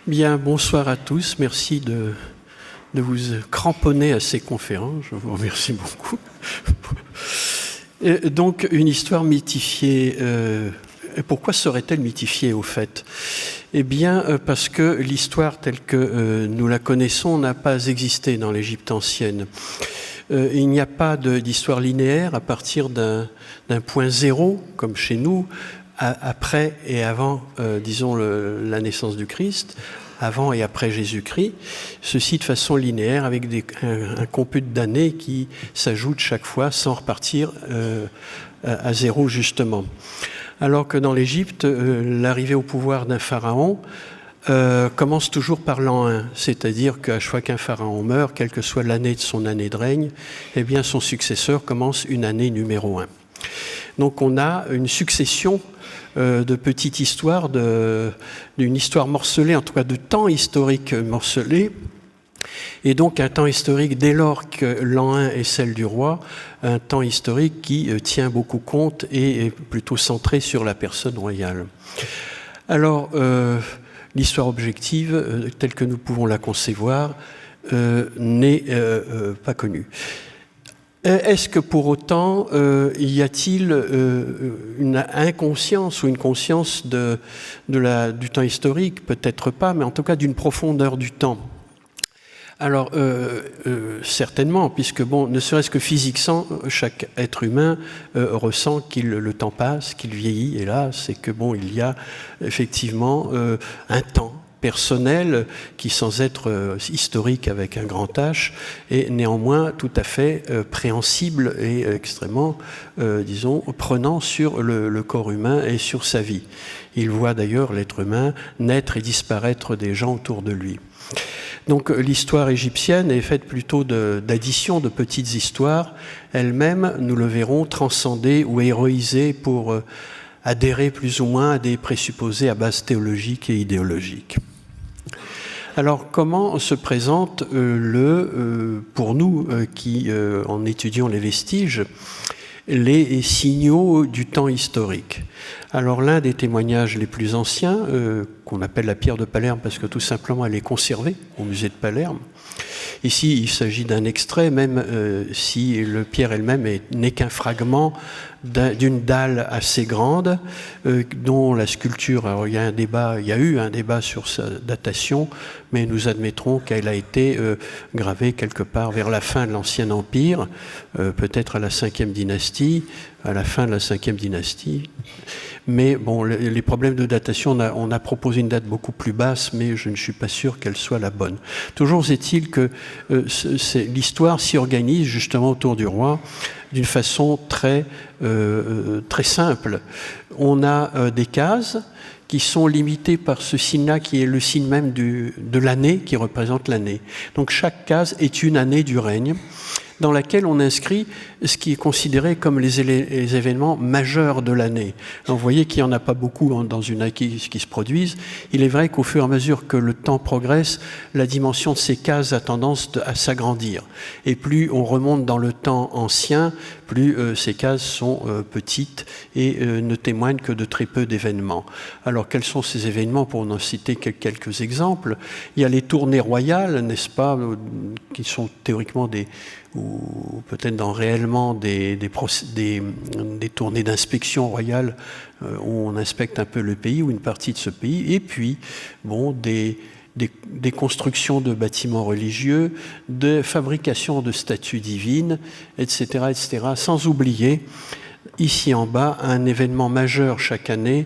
Bien, bonsoir à tous. Merci de vous cramponner à ces conférences. Je vous remercie beaucoup. Et donc, une histoire mythifiée. Pourquoi serait-elle mythifiée, au fait? Eh bien, parce que l'histoire telle que nous la connaissons n'a pas existé dans l'Égypte ancienne. Il n'y a pas d'histoire linéaire à partir d'un point zéro, comme chez nous, après et avant, disons, la naissance du Christ, avant et après Jésus-Christ, ceci de façon linéaire avec un compute d'années qui s'ajoute chaque fois sans repartir à zéro, justement. Alors que dans l'Égypte, l'arrivée au pouvoir d'un pharaon commence toujours par l'an 1, c'est-à-dire qu'à chaque fois qu'un pharaon meurt, quelle que soit l'année de son année de règne, eh bien son successeur commence une année numéro 1. Donc on a une succession de petites histoires, d'une histoire morcelée, en tout cas de temps historique morcelé, et donc un temps historique dès lors que l'an 1 est celle du roi, un temps historique qui tient beaucoup compte et est plutôt centré sur la personne royale. Alors, l'histoire objective, telle que nous pouvons la concevoir, n'est pas connue. Est-ce que pour autant, y a-t-il une inconscience ou une conscience du temps historique? Peut-être pas, mais en tout cas d'une profondeur du temps. Alors, certainement, puisque, bon, ne serait-ce que physiquement, chaque être humain ressent que le temps passe, qu'il vieillit, et là, c'est que, bon, il y a effectivement un temps personnel qui, sans être historique avec un grand H, est néanmoins tout à fait préhensible et extrêmement, disons, prenant sur le corps humain et sur sa vie. Il voit d'ailleurs l'être humain naître et disparaître des gens autour de lui. Donc l'histoire égyptienne est faite plutôt d'addition de petites histoires, elles-mêmes, nous le verrons, transcendées ou héroïsées pour adhérer plus ou moins à des présupposés à base théologique et idéologique. Alors, comment se présente pour nous qui en étudions les vestiges, les signaux du temps historique? Alors, l'un des témoignages les plus anciens, qu'on appelle la pierre de Palerme parce que tout simplement elle est conservée au musée de Palerme. Ici, il s'agit d'un extrait, même si la pierre elle-même n'est qu'un fragment d'une dalle assez grande, dont la sculpture, alors il y a eu un débat sur sa datation, mais nous admettrons qu'elle a été gravée quelque part vers la fin de l'Ancien Empire, peut-être à la 5e dynastie, à la fin de la 5e dynastie. Mais bon, les problèmes de datation, on a proposé une date beaucoup plus basse, mais je ne suis pas sûr qu'elle soit la bonne. Toujours est-il que l'histoire s'y organise justement autour du roi d'une façon très simple. On a des cases qui sont limitées par ce signe-là qui est le signe même de l'année, qui représente l'année. Donc chaque case est une année du règne, dans laquelle on inscrit ce qui est considéré comme les événements majeurs de l'année. Vous voyez qu'il n'y en a pas beaucoup dans une année qui se produisent. Il est vrai qu'au fur et à mesure que le temps progresse, la dimension de ces cases a tendance à s'agrandir. Et plus on remonte dans le temps ancien, plus ces cases sont petites et ne témoignent que de très peu d'événements. Alors, quels sont ces événements? Pour en citer quelques exemples, il y a les tournées royales, n'est-ce pas, qui sont théoriquement ou peut-être réellement des tournées d'inspection royale où on inspecte un peu le pays ou une partie de ce pays, et puis bon, des constructions de bâtiments religieux, de fabrication de statues divines, etc., etc., sans oublier ici en bas un événement majeur chaque année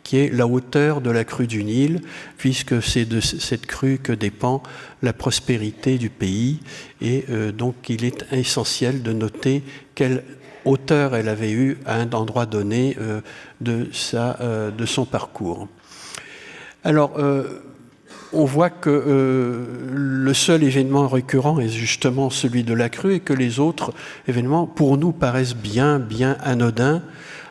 qui est la hauteur de la crue du Nil, puisque c'est de cette crue que dépend la prospérité du pays. Et donc il est essentiel de noter quelle hauteur elle avait eue à un endroit donné de son parcours. Alors, on voit que le seul événement récurrent est justement celui de la crue et que les autres événements, pour nous, paraissent bien anodins,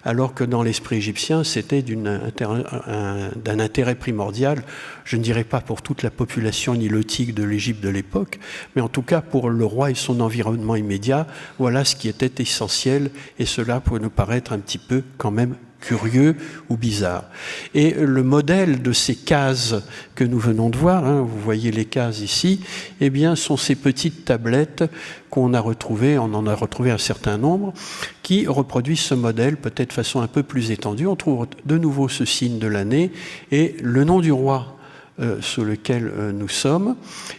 alors que dans l'esprit égyptien, c'était d'un intérêt primordial, je ne dirais pas pour toute la population nilotique de l'Égypte de l'époque, mais en tout cas pour le roi et son environnement immédiat, voilà ce qui était essentiel, et cela pourrait nous paraître un petit peu quand même curieux ou bizarre. Et le modèle de ces cases que nous venons de voir, hein, vous voyez les cases ici, eh bien, sont ces petites tablettes qu'on a retrouvées, on en a retrouvé un certain nombre, qui reproduisent ce modèle peut-être de façon un peu plus étendue. On trouve de nouveau ce signe de l'année et le nom du roi sous lequel nous sommes,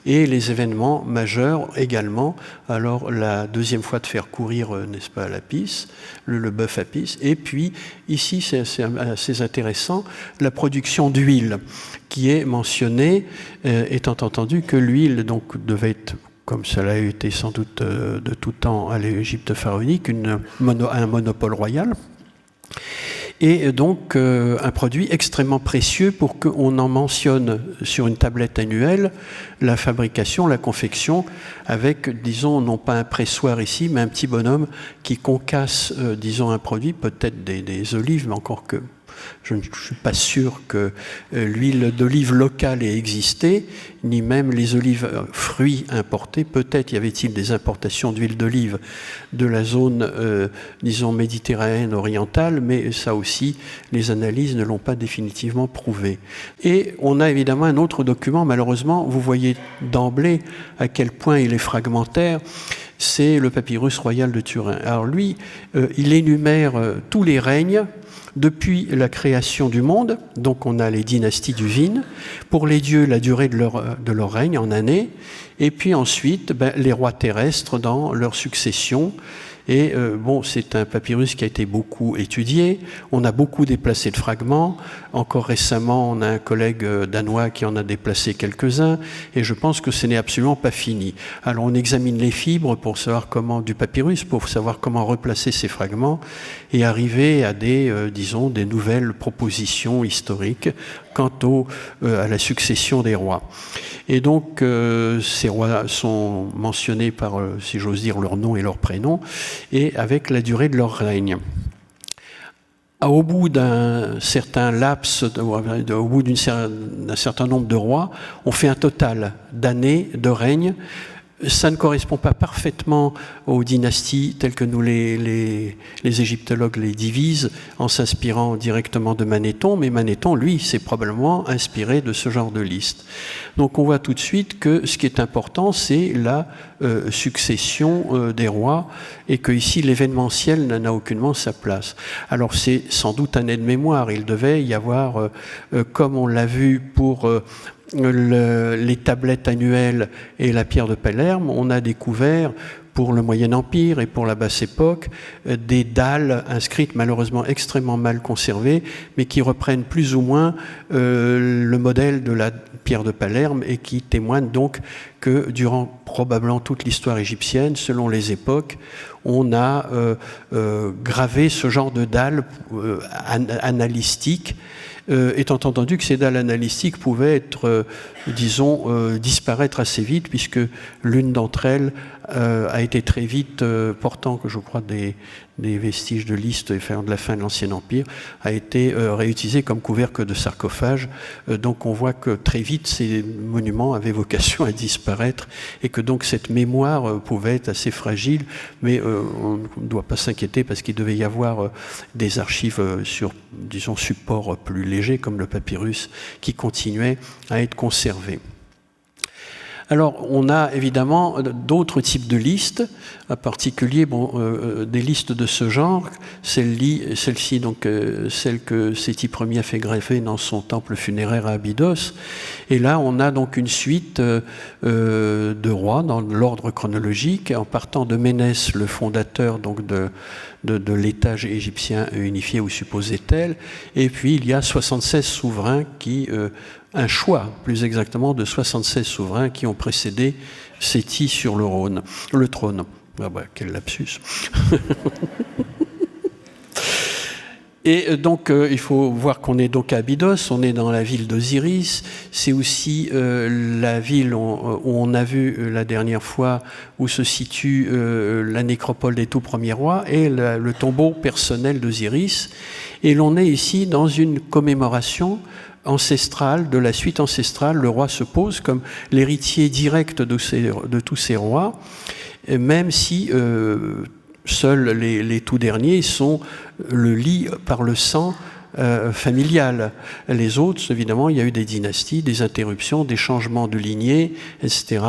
et les événements majeurs également. Alors la deuxième fois de faire courir, n'est-ce pas, Apis, le bœuf Apis, et puis ici c'est assez intéressant, la production d'huile qui est mentionnée, étant entendu que l'huile donc devait être, comme cela a été sans doute de tout temps à l'Égypte pharaonique, un monopole royal. Et donc un produit extrêmement précieux pour qu'on en mentionne sur une tablette annuelle la fabrication, la confection, avec, disons, non pas un pressoir ici, mais un petit bonhomme qui concasse, disons, un produit, peut-être des olives, mais encore que je ne suis pas sûr que l'huile d'olive locale ait existé, ni même les olives fruits importés. Peut-être y avait-il des importations d'huile d'olive de la zone, disons, méditerranéenne orientale, mais ça aussi, les analyses ne l'ont pas définitivement prouvé. Et on a évidemment un autre document, malheureusement, vous voyez d'emblée à quel point il est fragmentaire, c'est le papyrus royal de Turin. Alors lui, il énumère tous les règnes depuis la création du monde, donc on a les dynasties divines, pour les dieux la durée de leur règne en années, et puis ensuite les rois terrestres dans leur succession. Et bon, c'est un papyrus qui a été beaucoup étudié, on a beaucoup déplacé de fragments, encore récemment on a un collègue danois qui en a déplacé quelques-uns, et je pense que ce n'est absolument pas fini. Alors on examine les fibres pour savoir du papyrus, pour savoir comment replacer ces fragments, et arriver à disons, des nouvelles propositions historiques quant à la succession des rois. Et donc, ces rois sont mentionnés par, si j'ose dire, leur nom et leur prénom, et avec la durée de leur règne. Au bout d'un certain laps, au bout d'un certain nombre de rois, on fait un total d'années de règne. Ça ne correspond pas parfaitement aux dynasties telles que nous les égyptologues les divisent en s'inspirant directement de Manéthon, mais Manéthon, lui, s'est probablement inspiré de ce genre de liste. Donc on voit tout de suite que ce qui est important, c'est la succession des rois, et que ici l'événementiel n'a aucunement sa place. Alors c'est sans doute un aide-mémoire, il devait y avoir, comme on l'a vu pour les tablettes annuelles et la pierre de Palerme, on a découvert pour le Moyen Empire et pour la Basse Époque des dalles inscrites malheureusement extrêmement mal conservées, mais qui reprennent plus ou moins le modèle de la pierre de Palerme et qui témoignent donc que durant probablement toute l'histoire égyptienne, selon les époques, on a gravé ce genre de dalles analystiques, étant entendu que ces dalles analytiques pouvaient être, disons, disparaître assez vite, puisque l'une d'entre elles a été très vite, portant, que je crois, des vestiges de liste de la fin de l'Ancien Empire, a été réutilisée comme couvercle de sarcophage. Donc on voit que très vite, ces monuments avaient vocation à disparaître, et que donc cette mémoire pouvait être assez fragile, mais on ne doit pas s'inquiéter, parce qu'il devait y avoir des archives sur, disons, support plus léger, comme le papyrus, qui continuaient à être conservés. Alors, on a évidemment d'autres types de listes, en particulier des listes de ce genre. Celle-ci, donc celle que Séti Ier a fait greffer dans son temple funéraire à Abydos. Et là, on a donc une suite de rois dans l'ordre chronologique, en partant de Ménès, le fondateur donc de l'État égyptien unifié ou supposé tel. Et puis, il y a 76 souverains un choix, plus exactement, de 76 souverains qui ont précédé Séti sur le trône. Ah bah, quel lapsus. Et donc, il faut voir qu'on est donc à Abydos, on est dans la ville d'Osiris. C'est aussi la ville où on a vu la dernière fois où se situe la nécropole des tout premiers rois et le tombeau personnel d'Osiris. Et l'on est ici dans une commémoration ancestrale, de la suite ancestrale. Le roi se pose comme l'héritier direct de tous ces rois, même si seuls les tout derniers sont le lit par le sang familial. Les autres, évidemment, il y a eu des dynasties, des interruptions, des changements de lignée, etc.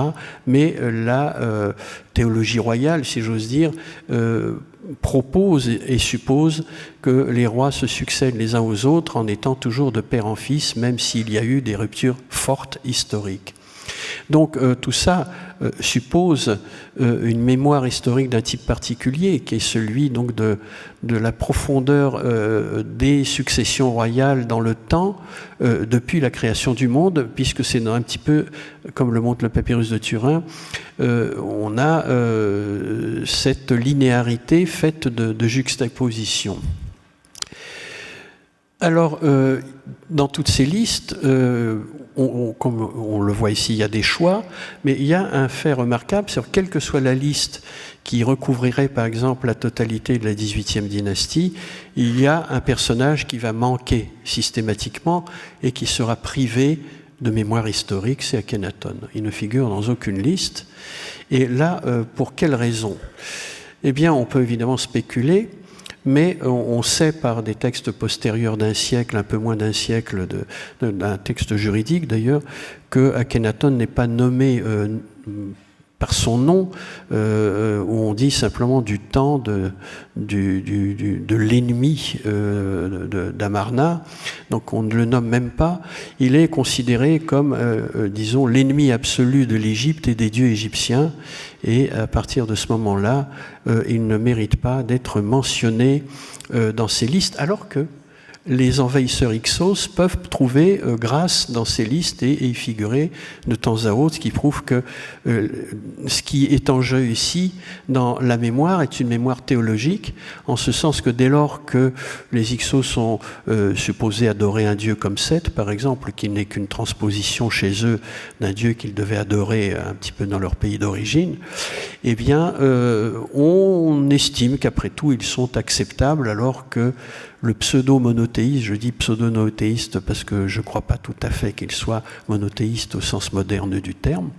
Mais la théologie royale, si j'ose dire, propose et suppose que les rois se succèdent les uns aux autres en étant toujours de père en fils, même s'il y a eu des ruptures fortes historiques. Donc tout ça suppose une mémoire historique d'un type particulier, qui est celui donc de la profondeur des successions royales dans le temps, depuis la création du monde, puisque c'est un petit peu, comme le montre le papyrus de Turin, on a cette linéarité faite de juxtaposition. Alors, dans toutes ces listes, comme on le voit ici, il y a des choix, mais il y a un fait remarquable, c'est que quelle que soit la liste qui recouvrirait par exemple la totalité de la XVIIIe dynastie, il y a un personnage qui va manquer systématiquement et qui sera privé de mémoire historique, c'est Akhenaton. Il ne figure dans aucune liste. Et là, pour quelle raison? Eh bien, on peut évidemment spéculer, mais on sait par des textes postérieurs d'un siècle, un peu moins d'un siècle, d'un texte juridique d'ailleurs, que Akhenaton n'est pas nommé par son nom, où on dit simplement du temps de l'ennemi d'Amarna. Donc on ne le nomme même pas. Il est considéré comme, disons, l'ennemi absolu de l'Égypte et des dieux égyptiens. Et à partir de ce moment-là, il ne mérite pas d'être mentionné dans ces listes, alors que les envahisseurs Hyksos peuvent trouver grâce dans ces listes et y figurer de temps à autre, ce qui prouve que ce qui est en jeu ici dans la mémoire est une mémoire théologique, en ce sens que dès lors que les Hyksos sont supposés adorer un dieu comme Seth, par exemple, qui n'est qu'une transposition chez eux d'un dieu qu'ils devaient adorer un petit peu dans leur pays d'origine, eh bien, on estime qu'après tout, ils sont acceptables, alors que le pseudo-monothéiste, je dis pseudo-monothéiste parce que je ne crois pas tout à fait qu'il soit monothéiste au sens moderne du terme,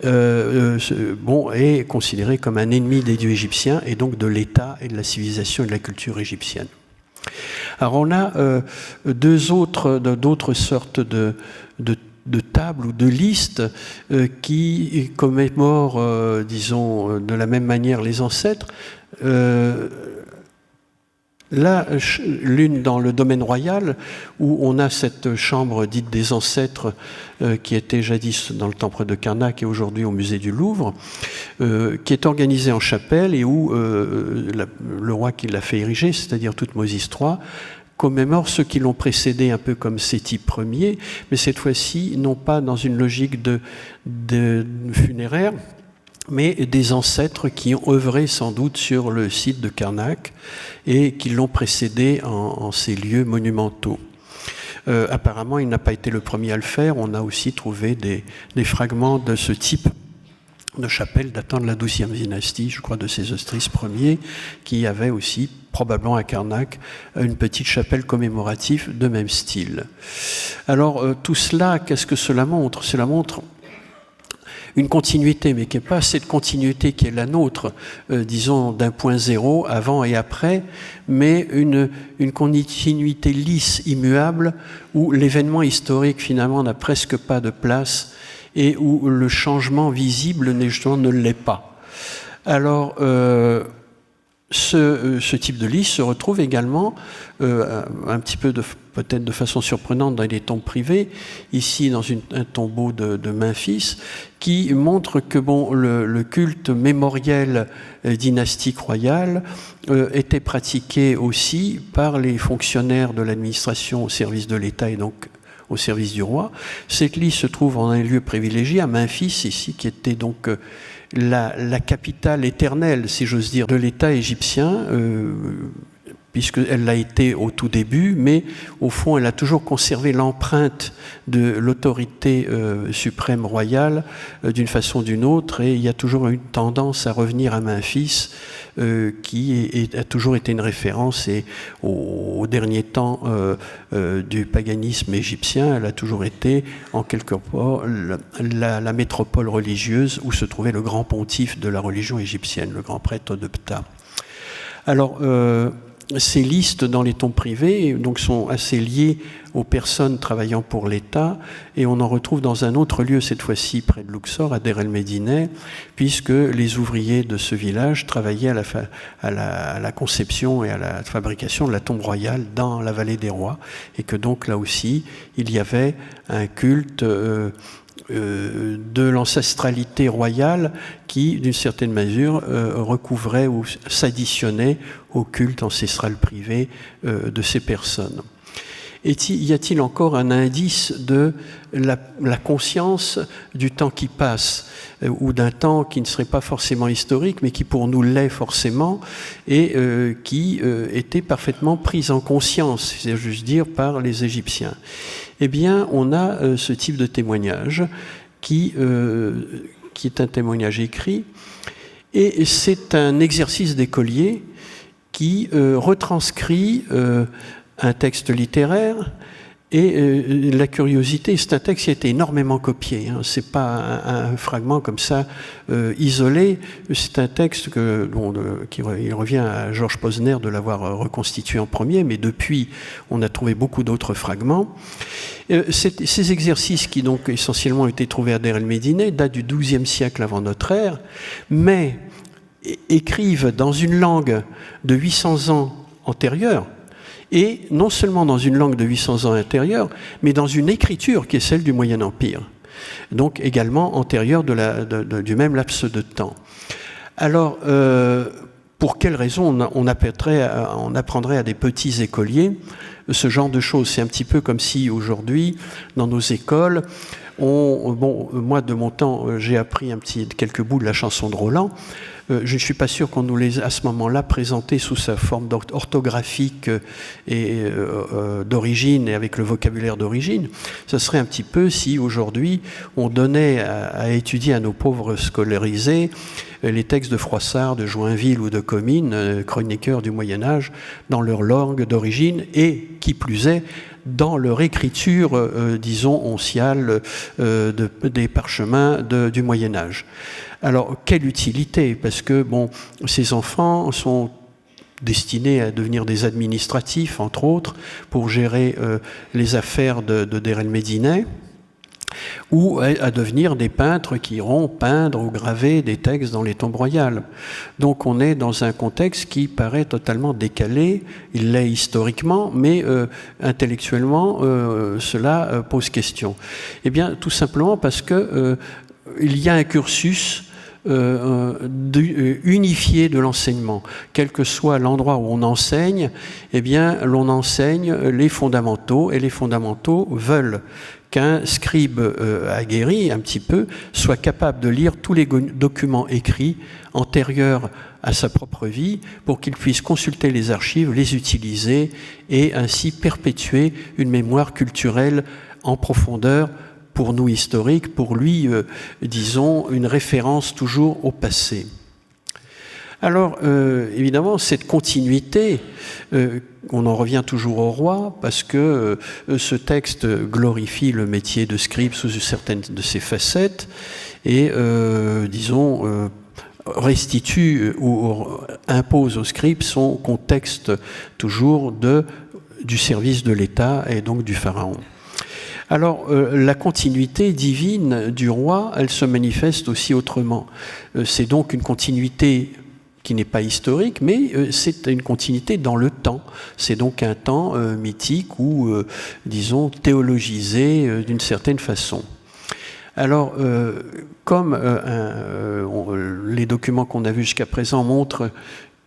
est considéré comme un ennemi des dieux égyptiens et donc de l'État et de la civilisation et de la culture égyptienne. Alors on a d'autres sortes de tables ou de listes qui commémorent, disons, de la même manière les ancêtres. Là, l'une dans le domaine royal, où on a cette chambre dite des ancêtres qui était jadis dans le temple de Karnak et aujourd'hui au musée du Louvre, qui est organisée en chapelle et où le roi qui l'a fait ériger, c'est-à-dire Thoutmôsis III, commémore ceux qui l'ont précédé un peu comme Séti Ier, mais cette fois-ci, non pas dans une logique de funéraire, mais des ancêtres qui ont œuvré sans doute sur le site de Karnak et qui l'ont précédé en ces lieux monumentaux. Apparemment, il n'a pas été le premier à le faire. On a aussi trouvé des fragments de ce type de chapelle datant de la XIIe dynastie, je crois de Sésostris Ier, qui avait aussi, probablement à Karnak, une petite chapelle commémorative de même style. Alors, tout cela, qu'est-ce que cela montre? Cela montre une continuité, mais qui n'est pas cette continuité qui est la nôtre, disons, d'un point zéro, avant et après, mais une continuité lisse, immuable, où l'événement historique, finalement, n'a presque pas de place et où le changement visible, justement, ne l'est pas. Alors, ce type de liste se retrouve également, un petit peu peut-être de façon surprenante dans les tombes privées, ici dans un tombeau de Memphis, qui montre que le culte mémoriel dynastique royal était pratiqué aussi par les fonctionnaires de l'administration au service de l'État et donc au service du roi. Cette liste se trouve en un lieu privilégié à Memphis, ici, qui était donc la capitale éternelle, si j'ose dire, de l'État égyptien, puisqu'elle l'a été au tout début, mais au fond, elle a toujours conservé l'empreinte de l'autorité suprême royale d'une façon ou d'une autre, et il y a toujours eu une tendance à revenir à Memphis, qui a toujours été une référence, et au dernier temps du paganisme égyptien, elle a toujours été, en quelque part, la métropole religieuse où se trouvait le grand pontife de la religion égyptienne, le grand prêtre de Ptah. Alors, ces listes dans les tombes privées donc, sont assez liées aux personnes travaillant pour l'État, et on en retrouve dans un autre lieu, cette fois-ci près de Luxor, à Deir el-Médineh, puisque les ouvriers de ce village travaillaient à la conception et à la fabrication de la tombe royale dans la vallée des rois, et que donc là aussi, il y avait un culte de l'ancestralité royale qui, d'une certaine mesure, recouvrait ou s'additionnait au culte ancestral privé de ces personnes. Y a-t-il encore un indice de la conscience du temps qui passe, ou d'un temps qui ne serait pas forcément historique, mais qui pour nous l'est forcément, et qui était parfaitement prise en conscience, c'est juste dire, par les Égyptiens? Eh bien, on a ce type de témoignage qui est un témoignage écrit, et c'est un exercice d'écolier qui retranscrit un texte littéraire. Et la curiosité, c'est un texte qui a été énormément copié. Hein. Ce n'est pas un fragment comme ça isolé. C'est un texte qui revient à Georges Posner de l'avoir reconstitué en premier, mais depuis, on a trouvé beaucoup d'autres fragments. Ces exercices qui donc essentiellement ont été trouvés à Deir el-Médineh datent du XIIe siècle avant notre ère, mais écrivent dans une langue de 800 ans antérieure, et non seulement dans une langue de 800 ans antérieure, mais dans une écriture qui est celle du Moyen Empire, donc également antérieure du même laps de temps. Alors, pour quelles raisons on apprendrait à des petits écoliers ce genre de choses? C'est un petit peu comme si aujourd'hui, dans nos écoles, moi de mon temps, j'ai appris quelques bouts de la chanson de Roland. Je ne suis pas sûr qu'on nous les à ce moment-là présenté sous sa forme orthographique et d'origine et avec le vocabulaire d'origine. Ce serait un petit peu si aujourd'hui on donnait à étudier à nos pauvres scolarisés les textes de Froissart, de Joinville ou de Comines, chroniqueurs du Moyen-Âge, dans leur langue d'origine et, qui plus est, dans leur écriture, disons, onciale des parchemins du Moyen-Âge. Alors, quelle utilité? Parce que, ces enfants sont destinés à devenir des administratifs, entre autres, pour gérer les affaires de Deir el-Médineh, ou à devenir des peintres qui iront peindre ou graver des textes dans les tombes royales. Donc on est dans un contexte qui paraît totalement décalé, il l'est historiquement, mais intellectuellement cela pose question. Eh bien tout simplement parce que il y a un cursus unifié de l'enseignement. Quel que soit l'endroit où on enseigne, eh bien l'on enseigne les fondamentaux, et les fondamentaux veulent qu'un scribe aguerri, un petit peu, soit capable de lire tous les documents écrits antérieurs à sa propre vie pour qu'il puisse consulter les archives, les utiliser et ainsi perpétuer une mémoire culturelle en profondeur pour nous historiques, pour lui, disons, une référence toujours au passé. Alors, évidemment, cette continuité, on en revient toujours au roi, parce que ce texte glorifie le métier de scribe sous certaines de ses facettes, et, disons, restitue ou impose au scribe son contexte toujours du service de l'État et donc du pharaon. Alors, la continuité divine du roi, elle se manifeste aussi autrement. C'est donc une continuité qui n'est pas historique, mais c'est une continuité dans le temps. C'est donc un temps mythique ou, disons, théologisé d'une certaine façon. Alors, comme les documents qu'on a vus jusqu'à présent montrent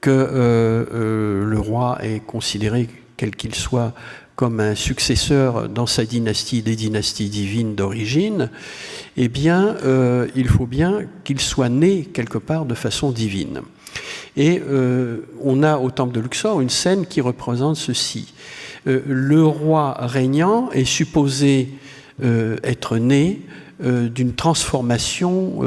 que le roi est considéré, quel qu'il soit, comme un successeur dans sa dynastie des dynasties divines d'origine, eh bien, il faut bien qu'il soit né quelque part de façon divine. Et on a au temple de Luxor une scène qui représente ceci. Le roi régnant est supposé être né d'une transformation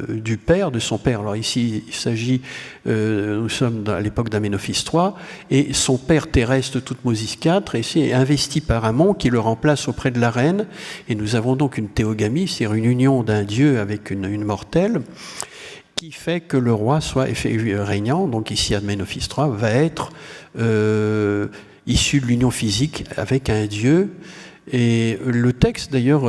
du père, de son père. Alors ici, il s'agit, nous sommes à l'époque d'Amenophis III, et son père terrestre, Thoutmôsis IV, est investi par Amon qui le remplace auprès de la reine, et nous avons donc une théogamie, c'est-à-dire une union d'un dieu avec une mortelle. qui fait que le roi soit régnant, donc ici Amenophis III, va être issu de l'union physique avec un dieu. Et le texte, d'ailleurs,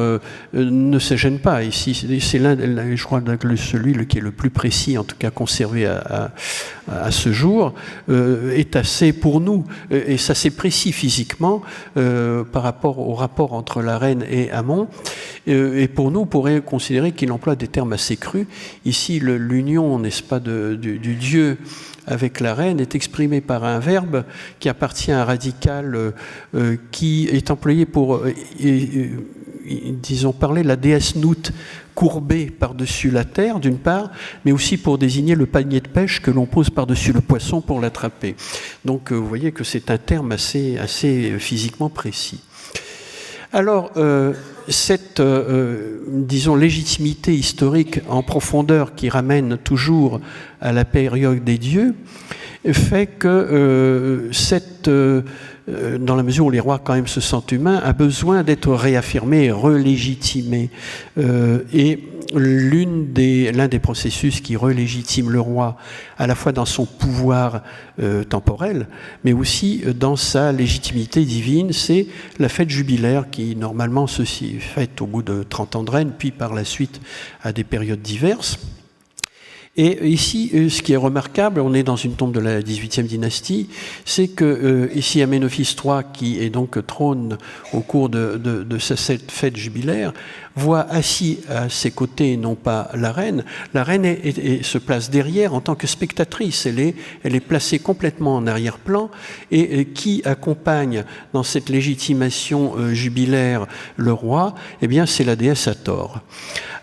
ne se gêne pas. Ici, c'est je crois, celui qui est le plus précis, en tout cas conservé à ce jour, est assez, pour nous, et c'est assez précis physiquement par rapport au rapport entre la reine et Amon. Et pour nous, on pourrait considérer qu'il emploie des termes assez crus. Ici, l'union, n'est-ce pas, du dieu avec la reine est exprimée par un verbe qui appartient à un radical qui est employé pour, disons, parler de la déesse Nout courbée par-dessus la terre, d'une part, mais aussi pour désigner le panier de pêche que l'on pose par-dessus le poisson pour l'attraper. Donc, vous voyez que c'est un terme assez physiquement précis. Alors, cette, disons, légitimité historique en profondeur qui ramène toujours à la période des dieux fait que dans la mesure où les rois quand même se sentent humains, a besoin d'être réaffirmé, relégitimé. Et l'un des processus qui relégitime le roi, à la fois dans son pouvoir temporel, mais aussi dans sa légitimité divine, c'est la fête jubilaire qui normalement se fête au bout de 30 ans de règne, puis par la suite à des périodes diverses. Et ici, ce qui est remarquable, on est dans une tombe de la 18e dynastie, c'est que ici Amenophis III, qui est donc trône au cours de cette fête jubilaire, voit assis à ses côtés, non pas la reine se place derrière en tant que spectatrice. Elle est placée complètement en arrière-plan, et qui accompagne dans cette légitimation jubilaire le roi, eh bien c'est la déesse Hathor.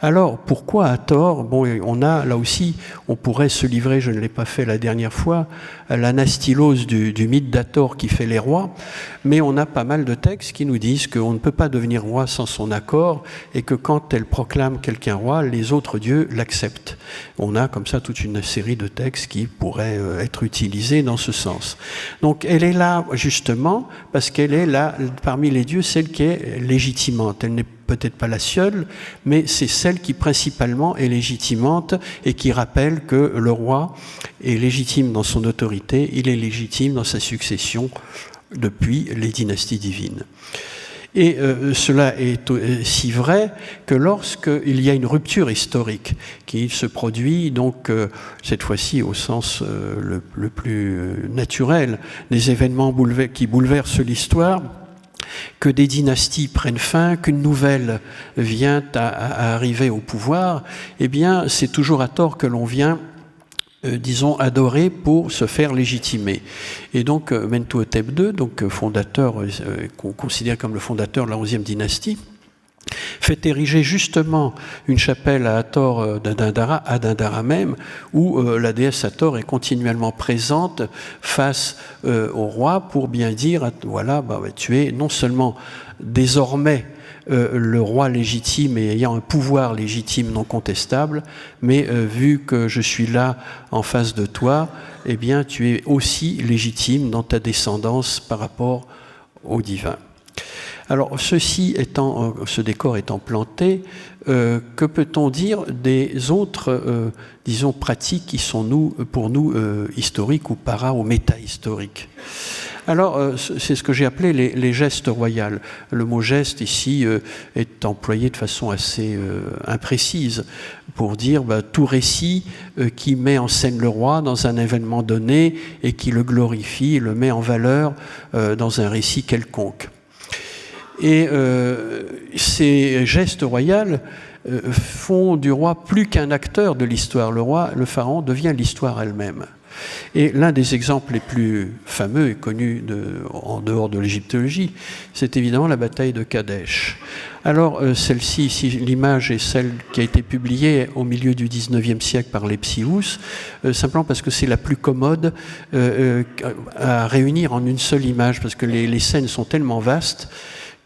Alors, pourquoi Hathor? Bon, on a, là aussi, on pourrait se livrer, je ne l'ai pas fait la dernière fois, à l'anastylose du mythe d'Hathor qui fait les rois, mais on a pas mal de textes qui nous disent qu'on ne peut pas devenir roi sans son accord, et que quand elle proclame quelqu'un roi, les autres dieux l'acceptent. On a comme ça toute une série de textes qui pourraient être utilisés dans ce sens. Donc, elle est là, justement, parce qu'elle est là, parmi les dieux, celle qui est légitimante. Elle n'est peut-être pas la seule, mais c'est celle qui principalement est légitimante et qui rappelle que le roi est légitime dans son autorité, il est légitime dans sa succession depuis les dynasties divines. Et cela est si vrai que lorsqu'il y a une rupture historique qui se produit, donc cette fois-ci au sens le plus naturel, des événements qui bouleversent l'histoire, que des dynasties prennent fin, qu'une nouvelle vient à arriver au pouvoir, eh bien, c'est toujours à tort que l'on vient, disons, adorer pour se faire légitimer. Et donc, Mentuhotep II, donc fondateur, qu'on considère comme le fondateur de la 11e dynastie, fait ériger justement une chapelle à Hathor à Dindara même, où la déesse Hathor est continuellement présente face au roi pour bien dire, voilà, tu es non seulement désormais le roi légitime et ayant un pouvoir légitime non contestable, mais vu que je suis là en face de toi, eh bien tu es aussi légitime dans ta descendance par rapport au divin. Alors, ce décor étant planté, que peut-on dire des autres, disons, pratiques qui sont pour nous historiques ou ou méta-historiques? Alors, c'est ce que j'ai appelé les gestes royaux. Le mot geste ici est employé de façon assez imprécise pour dire tout récit qui met en scène le roi dans un événement donné et qui le glorifie, le met en valeur dans un récit quelconque. Et ces gestes royaux font du roi plus qu'un acteur de l'histoire. Le pharaon devient l'histoire elle-même. Et l'un des exemples les plus fameux et connus en dehors de l'égyptologie, c'est évidemment la bataille de Kadesh. Alors, celle-ci, ici, l'image est celle qui a été publiée au milieu du 19e siècle par Lepsius, simplement parce que c'est la plus commode à réunir en une seule image, parce que les scènes sont tellement vastes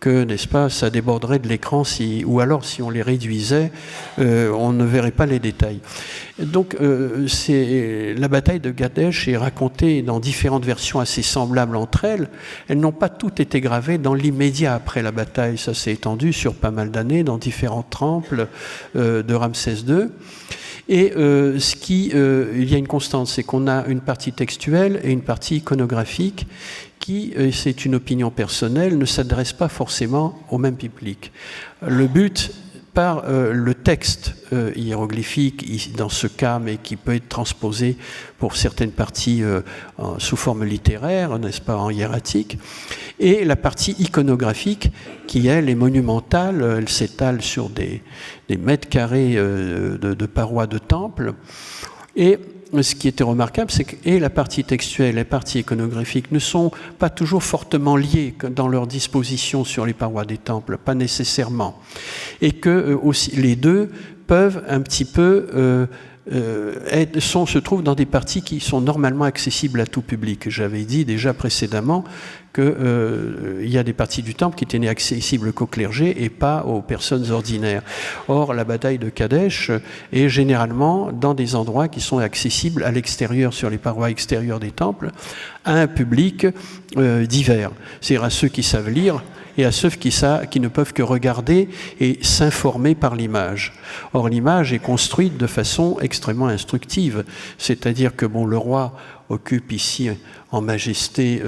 que, n'est-ce pas, ça déborderait de l'écran, ou alors si on les réduisait, on ne verrait pas les détails. Donc, la bataille de Kadesh est racontée dans différentes versions assez semblables entre elles. Elles n'ont pas toutes été gravées dans l'immédiat après la bataille. Ça s'est étendu sur pas mal d'années dans différents temples de Ramsès II. Et il y a une constante, c'est qu'on a une partie textuelle et une partie iconographique qui, c'est une opinion personnelle, ne s'adresse pas forcément au même public. Le but, par le texte hiéroglyphique, dans ce cas, mais qui peut être transposé pour certaines parties sous forme littéraire, n'est-ce pas, en hiératique, et la partie iconographique, qui, elle, est monumentale, elle s'étale sur des mètres carrés de parois de temple, et ce qui était remarquable, c'est que la partie textuelle et la partie iconographique ne sont pas toujours fortement liées dans leur disposition sur les parois des temples, pas nécessairement. Et que aussi, les deux peuvent un petit peu se trouvent dans des parties qui sont normalement accessibles à tout public. J'avais dit déjà précédemment qu'il y a des parties du temple qui étaient accessibles qu'aux clergés et pas aux personnes ordinaires. Or, la bataille de Kadesh est généralement dans des endroits qui sont accessibles à l'extérieur, sur les parois extérieures des temples, à un public divers, c'est-à-dire à ceux qui savent lire et à ceux qui ne peuvent que regarder et s'informer par l'image. Or, l'image est construite de façon extrêmement instructive, c'est-à-dire que le roi occupe ici en majesté,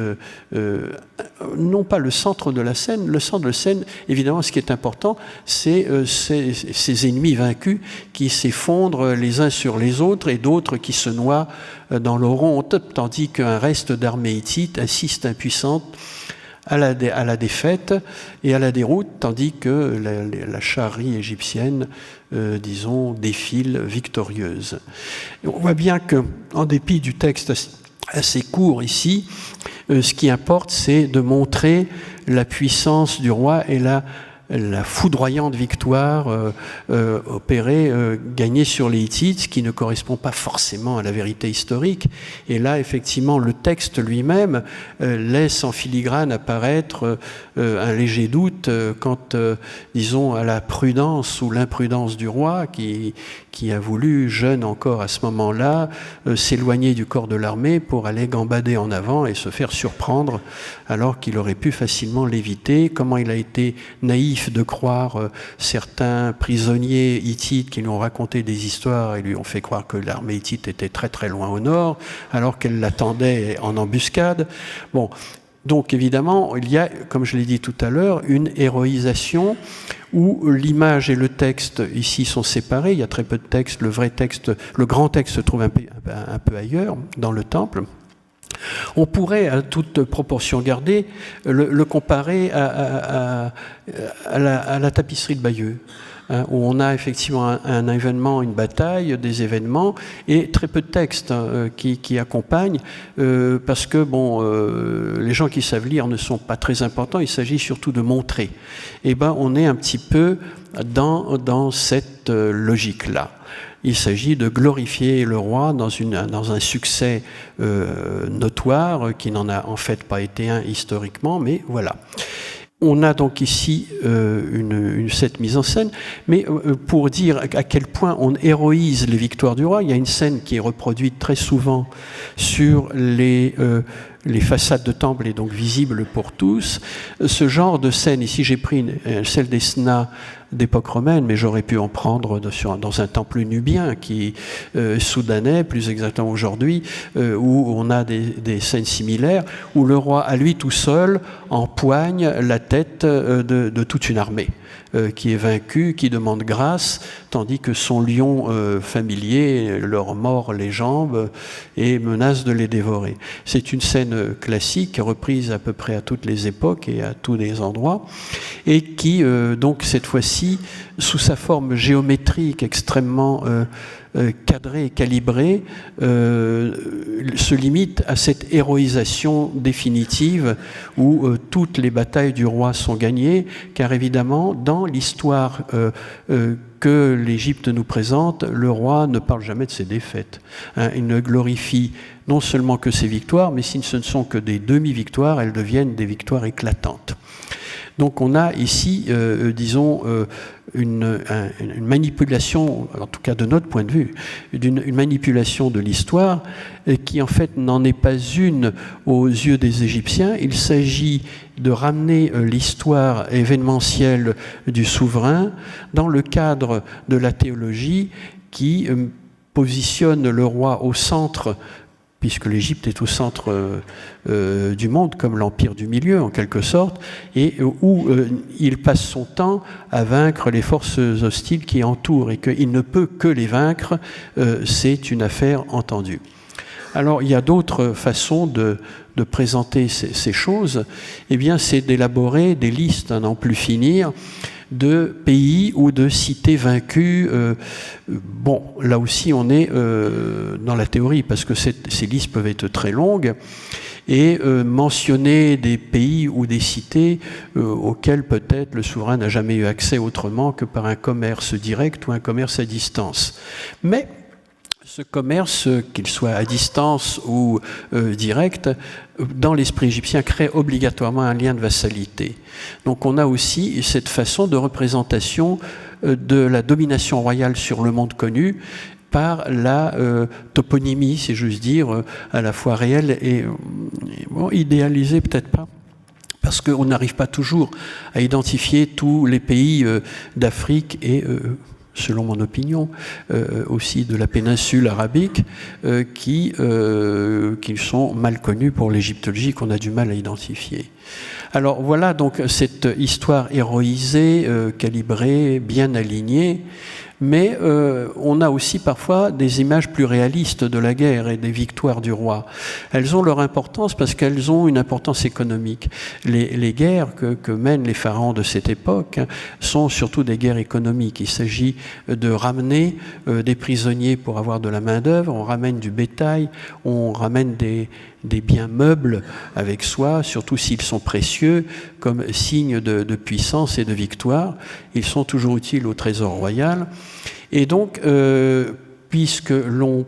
non pas le centre de la scène. Le centre de la scène, évidemment, ce qui est important, c'est ces ennemis vaincus qui s'effondrent les uns sur les autres et d'autres qui se noient dans leur honte, tandis qu'un reste d'armée hittite assiste impuissante à la défaite et à la déroute, tandis que la charrie égyptienne, disons, défile victorieuse. Et on voit bien qu'en dépit du texte assez court ici, ce qui importe, c'est de montrer la puissance du roi et la foudroyante victoire gagnée sur les Hittites, qui ne correspond pas forcément à la vérité historique. Et là, effectivement, le texte lui-même laisse en filigrane apparaître un léger doute quant, disons, à la prudence ou l'imprudence du roi qui a voulu, jeune encore à ce moment-là, s'éloigner du corps de l'armée pour aller gambader en avant et se faire surprendre alors qu'il aurait pu facilement l'éviter. Comment il a été naïf de croire certains prisonniers hittites qui lui ont raconté des histoires et lui ont fait croire que l'armée hittite était très très loin au nord, alors qu'elle l'attendait en embuscade. Bon, donc évidemment, il y a, comme je l'ai dit tout à l'heure, une héroïsation où l'image et le texte ici sont séparés. Il y a très peu de texte. Le vrai texte, le grand texte se trouve un peu ailleurs, dans le temple. On pourrait, à toute proportion gardée, le comparer à la tapisserie de Bayeux, hein, où on a effectivement un événement, une bataille, des événements, et très peu de textes qui accompagnent, parce que les gens qui savent lire ne sont pas très importants, il s'agit surtout de montrer. Et on est un petit peu dans cette logique-là. Il s'agit de glorifier le roi dans un succès notoire, qui n'en a en fait pas été un historiquement, mais voilà. On a donc ici cette mise en scène, mais pour dire à quel point on héroïse les victoires du roi, il y a une scène qui est reproduite très souvent sur les façades de temple et donc visible pour tous. Ce genre de scène, ici j'ai pris celle des Sna d'époque romaine, mais j'aurais pu en prendre dans un temple nubien soudanais, plus exactement aujourd'hui, où on a des scènes similaires, où le roi, à lui tout seul, empoigne la tête de toute une armée qui est vaincue, qui demande grâce, tandis que son lion familier leur mord les jambes et menace de les dévorer. C'est une scène classique, reprise à peu près à toutes les époques et à tous les endroits, et qui, donc, cette fois-ci, sous sa forme géométrique extrêmement cadrée et calibrée, se limite à cette héroïsation définitive où toutes les batailles du roi sont gagnées, car évidemment, dans l'histoire que l'Égypte nous présente, le roi ne parle jamais de ses défaites. Il ne glorifie non seulement que ses victoires, mais si ce ne sont que des demi-victoires, elles deviennent des victoires éclatantes. Donc on a ici, disons, une manipulation, en tout cas de notre point de vue, une manipulation de l'histoire qui en fait n'en est pas une aux yeux des Égyptiens. Il s'agit de ramener l'histoire événementielle du souverain dans le cadre de la théologie qui positionne le roi au centre, puisque l'Égypte est au centre du monde, comme l'Empire du Milieu, en quelque sorte, et où il passe son temps à vaincre les forces hostiles qui entourent, et qu'il ne peut que les vaincre, c'est une affaire entendue. Alors, il y a d'autres façons de présenter ces choses. Eh bien, c'est d'élaborer des listes à n'en plus finir de pays ou de cités vaincues. Bon, là aussi, on est dans la théorie, parce que ces listes peuvent être très longues, et mentionner des pays ou des cités auxquels peut-être le souverain n'a jamais eu accès autrement que par un commerce direct ou un commerce à distance. Mais ce commerce, qu'il soit à distance ou direct, dans l'esprit égyptien, crée obligatoirement un lien de vassalité. Donc on a aussi cette façon de représentation de la domination royale sur le monde connu par la toponymie, si j'ose dire, à la fois réelle et bon, idéalisée, peut-être pas. Parce qu'on n'arrive pas toujours à identifier tous les pays d'Afrique et selon mon opinion, aussi de la péninsule arabique, qui sont mal connus pour l'égyptologie, qu'on a du mal à identifier. Alors voilà donc cette histoire héroïsée, calibrée, bien alignée, mais on a aussi parfois des images plus réalistes de la guerre et des victoires du roi. Elles ont leur importance parce qu'elles ont une importance économique. Les guerres que mènent les pharaons de cette époque sont surtout des guerres économiques. Il s'agit de ramener des prisonniers pour avoir de la main-d'œuvre, on ramène du bétail, on ramène des biens meubles avec soi, surtout s'ils sont précieux, comme signe de puissance et de victoire. Ils sont toujours utiles au trésor royal. Et donc, puisque l'on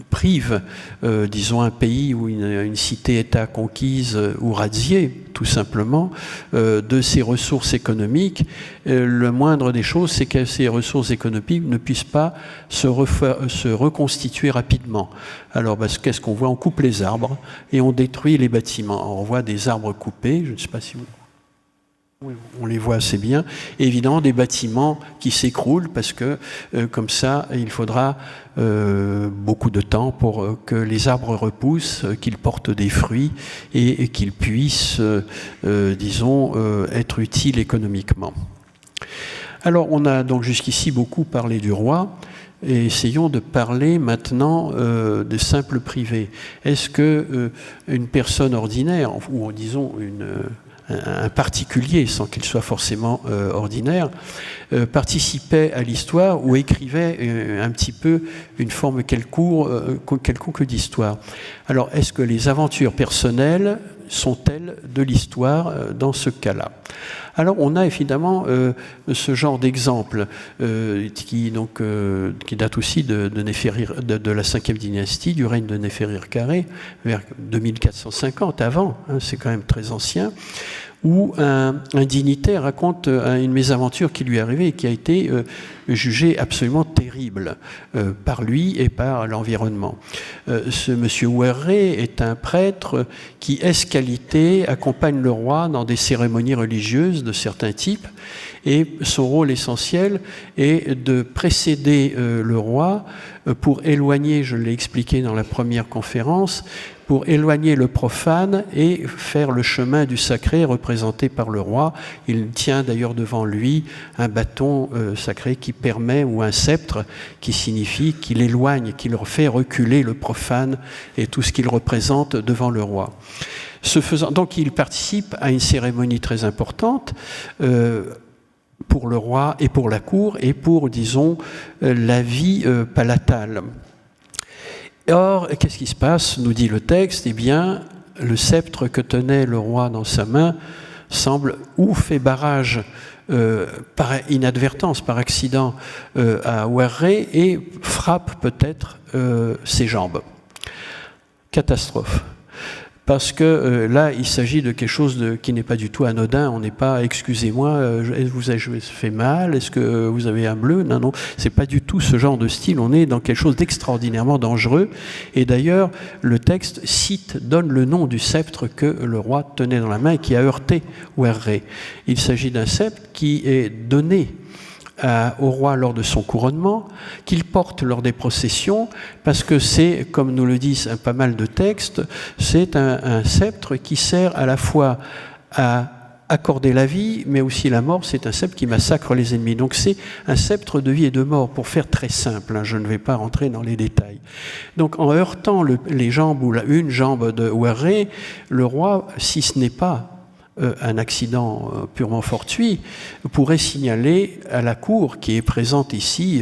prive, disons, un pays ou une cité-État conquise ou razziée, tout simplement, de ses ressources économiques, le moindre des choses, c'est que ces ressources économiques ne puissent pas se reconstituer rapidement. Alors, qu'est-ce qu'on voit? On coupe les arbres et on détruit les bâtiments. On voit des arbres coupés, je ne sais pas si on les voit assez bien, et évidemment des bâtiments qui s'écroulent parce que comme ça il faudra beaucoup de temps pour que les arbres repoussent, qu'ils portent des fruits et qu'ils puissent, disons, être utiles économiquement. Alors on a donc jusqu'ici beaucoup parlé du roi. Et essayons de parler maintenant de simples privés. Est-ce que une personne ordinaire, ou disons un particulier, sans qu'il soit forcément ordinaire, participait à l'histoire ou écrivait un petit peu une forme quelconque d'histoire? Alors, est-ce que les aventures personnelles sont-elles de l'histoire dans ce cas-là? Alors, on a évidemment ce genre d'exemple qui date aussi de la 5e dynastie, du règne de Néferir-Carré, vers 2450, avant, hein, c'est quand même très ancien, où un dignitaire raconte une mésaventure qui lui est arrivée et qui a été jugée absolument terrible par lui et par l'environnement. Ce monsieur Ouerré est un prêtre qui, ès-qualité, accompagne le roi dans des cérémonies religieuses de certains types, et son rôle essentiel est de précéder le roi pour éloigner, je l'ai expliqué dans la première conférence, pour éloigner le profane et faire le chemin du sacré représenté par le roi. Il tient d'ailleurs devant lui un bâton sacré qui permet, ou un sceptre, qui signifie qu'il éloigne, qu'il fait reculer le profane et tout ce qu'il représente devant le roi. Ce faisant, donc il participe à une cérémonie très importante pour le roi et pour la cour et pour, disons, la vie palatale. Or, qu'est-ce qui se passe, nous dit le texte? Eh bien, le sceptre que tenait le roi dans sa main semble ou fait barrage par inadvertance, par accident à Ouerré et frappe peut-être ses jambes. Catastrophe. Parce que là, il s'agit de quelque chose qui n'est pas du tout anodin. On n'est pas, excusez-moi, vous avez fait mal, est-ce que vous avez un bleu? Non, non, c'est pas du tout ce genre de style. On est dans quelque chose d'extraordinairement dangereux. Et d'ailleurs, le texte donne le nom du sceptre que le roi tenait dans la main et qui a heurté Ouerré. Il s'agit d'un sceptre qui est donné au roi lors de son couronnement, qu'il porte lors des processions, parce que c'est, comme nous le disent pas mal de textes, c'est un sceptre qui sert à la fois à accorder la vie, mais aussi la mort. C'est un sceptre qui massacre les ennemis. Donc c'est un sceptre de vie et de mort, pour faire très simple, hein, je ne vais pas rentrer dans les détails. Donc en heurtant les jambes ou une jambe de Ouarré, le roi, si ce n'est pas un accident purement fortuit, pourrait signaler à la cour qui est présente ici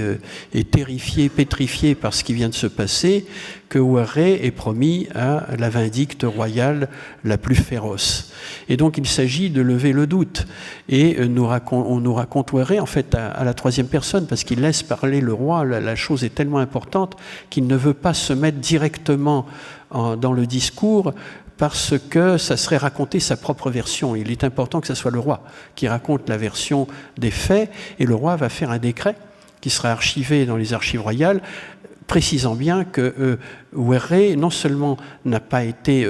et terrifiée, pétrifiée par ce qui vient de se passer, que Ouarré est promis à la vindicte royale la plus féroce. Et donc il s'agit de lever le doute. Et on nous raconte Ouarré en fait à la troisième personne, parce qu'il laisse parler le roi. La chose est tellement importante qu'il ne veut pas se mettre directement dans le discours, parce que ça serait raconter sa propre version. Il est important que ce soit le roi qui raconte la version des faits, et le roi va faire un décret qui sera archivé dans les archives royales, précisant bien que Ouarré non seulement n'a pas été,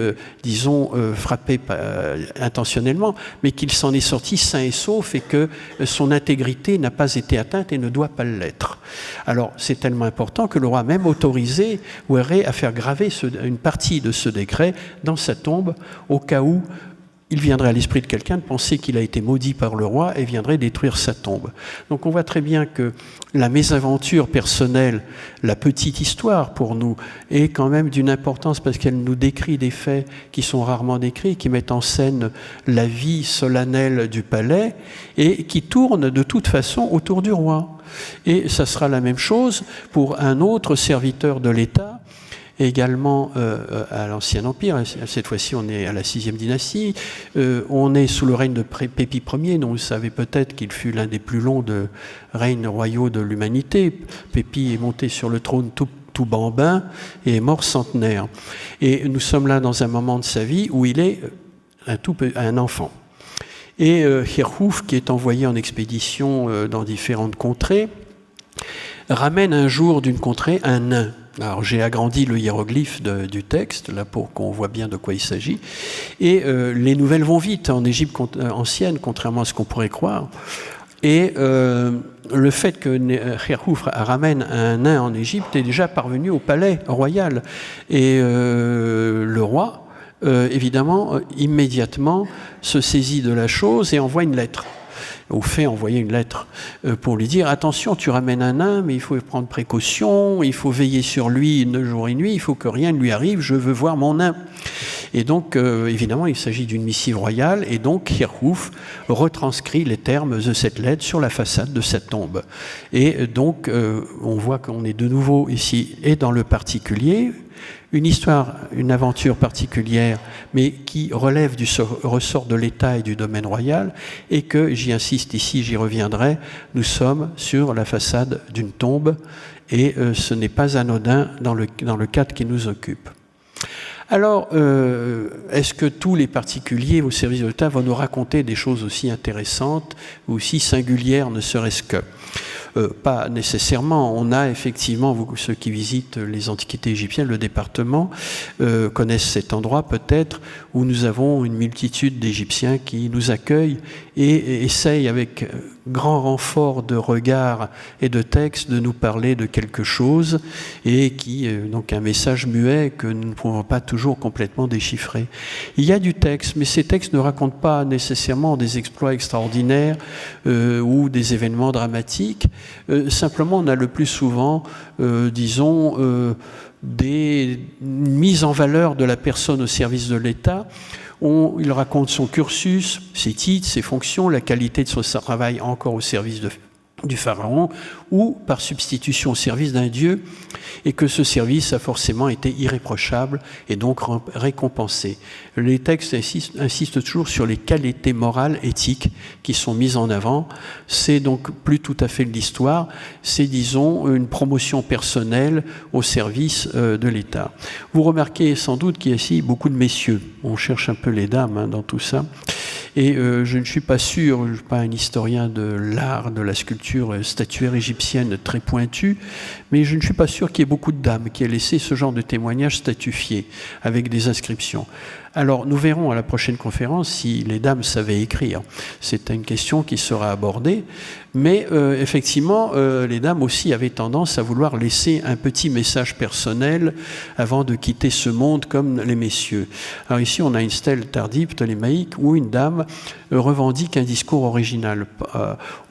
frappé intentionnellement, mais qu'il s'en est sorti sain et sauf, et que son intégrité n'a pas été atteinte et ne doit pas l'être. Alors c'est tellement important que le roi a même autorisé Ouarré à faire graver une partie de ce décret dans sa tombe, au cas où il viendrait à l'esprit de quelqu'un de penser qu'il a été maudit par le roi et viendrait détruire sa tombe. Donc on voit très bien que la mésaventure personnelle, la petite histoire pour nous, est quand même d'une importance, parce qu'elle nous décrit des faits qui sont rarement décrits, qui mettent en scène la vie solennelle du palais et qui tournent de toute façon autour du roi. Et ça sera la même chose pour un autre serviteur de l'État, également à l'Ancien Empire. Cette fois-ci, on est à la 6e dynastie. On est sous le règne de Pépi Ier, dont vous savez peut-être qu'il fut l'un des plus longs règnes royaux de l'humanité. Pépi est monté sur le trône tout bambin et est mort centenaire. Et nous sommes là dans un moment de sa vie où il est un enfant. Et Khirhouf, qui est envoyé en expédition dans différentes contrées, ramène un jour d'une contrée un nain. Alors j'ai agrandi le hiéroglyphe du texte, là, pour qu'on voit bien de quoi il s'agit. Et les nouvelles vont vite en Égypte ancienne, contrairement à ce qu'on pourrait croire. Et le fait que Khirhouf ramène un nain en Égypte est déjà parvenu au palais royal. Et le roi, évidemment, immédiatement se saisit de la chose et envoie une lettre. Au fait envoyer une lettre pour lui dire « Attention, tu ramènes un nain, mais il faut prendre précaution, il faut veiller sur lui jour et nuit, il faut que rien ne lui arrive, je veux voir mon nain. » Et donc, évidemment, il s'agit d'une missive royale, et donc Khirhouf retranscrit les termes de cette lettre sur la façade de sa tombe. Et donc, on voit qu'on est de nouveau ici, et dans le particulier, une histoire, une aventure particulière, mais qui relève du ressort de l'État et du domaine royal, et que, j'y insiste ici, j'y reviendrai, nous sommes sur la façade d'une tombe, et ce n'est pas anodin dans le cadre qui nous occupe. Alors, est-ce que tous les particuliers au service de l'État vont nous raconter des choses aussi intéressantes, ou aussi singulières, ne serait-ce que ? Pas nécessairement. On a effectivement, ceux qui visitent les antiquités égyptiennes, le département, connaissent cet endroit peut-être, où nous avons une multitude d'Égyptiens qui nous accueillent et essayent avec grand renfort de regard et de texte de nous parler de quelque chose, et qui, donc un message muet que nous ne pouvons pas toujours complètement déchiffrer. Il y a du texte, mais ces textes ne racontent pas nécessairement des exploits extraordinaires ou des événements dramatiques. Simplement, on a le plus souvent, des mises en valeur de la personne au service de l'État. Il raconte son cursus, ses titres, ses fonctions, la qualité de son travail encore au service du pharaon, ou par substitution au service d'un dieu, et que ce service a forcément été irréprochable et donc récompensé. Les textes insistent toujours sur les qualités morales, éthiques qui sont mises en avant. C'est donc plus tout à fait de l'histoire, c'est, disons, une promotion personnelle au service de l'État. Vous remarquez sans doute qu'il y a ici beaucoup de messieurs. On cherche un peu les dames dans tout ça. Et je ne suis pas sûr, je ne suis pas un historien de l'art, de la sculpture statuaire égyptienne très pointu, mais je ne suis pas sûr qu'il y ait beaucoup de dames qui aient laissé ce genre de témoignages statufiés avec des inscriptions. Alors, nous verrons à la prochaine conférence si les dames savaient écrire. C'est une question qui sera abordée. Mais effectivement, les dames aussi avaient tendance à vouloir laisser un petit message personnel avant de quitter ce monde comme les messieurs. Alors ici, on a une stèle tardive ptolémaïque où une dame revendique un discours original.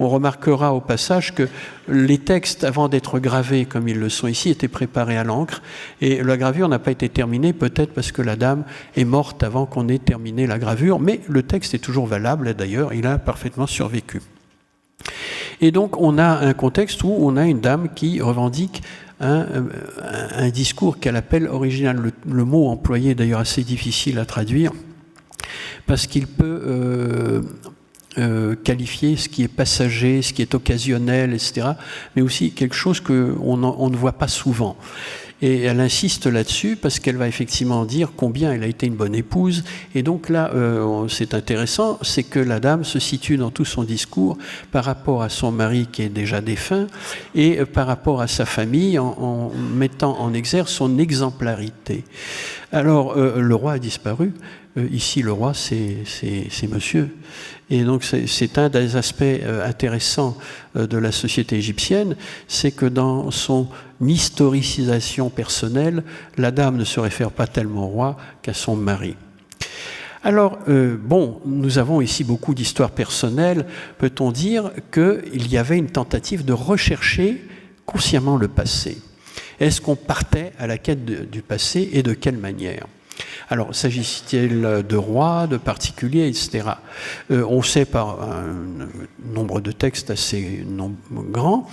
On remarquera au passage que les textes, avant d'être gravés comme ils le sont ici, étaient préparés à l'encre et la gravure n'a pas été terminée, peut-être parce que la dame est morte avant qu'on ait terminé la gravure, mais le texte est toujours valable et d'ailleurs, il a parfaitement survécu. Et donc, on a un contexte où on a une dame qui revendique un discours qu'elle appelle original. Le mot employé est d'ailleurs assez difficile à traduire parce qu'il peut qualifier ce qui est passager, ce qui est occasionnel, etc., mais aussi quelque chose qu'on ne voit pas souvent. Et elle insiste là-dessus parce qu'elle va effectivement dire combien elle a été une bonne épouse. Et donc là, c'est intéressant, c'est que la dame se situe dans tout son discours par rapport à son mari qui est déjà défunt et par rapport à sa famille en mettant en exergue son exemplarité. Alors, le roi a disparu. Ici, le roi, c'est monsieur. Et donc, c'est un des aspects intéressants de la société égyptienne, c'est que dans son historicisation personnelle, la dame ne se réfère pas tellement au roi qu'à son mari. Alors, bon, nous avons ici beaucoup d'histoires personnelles. Peut-on dire qu'il y avait une tentative de rechercher consciemment le passé? Est-ce qu'on partait à la quête du passé et de quelle manière? Alors, s'agit-il de rois, de particuliers, etc. On sait par un nombre de textes assez grand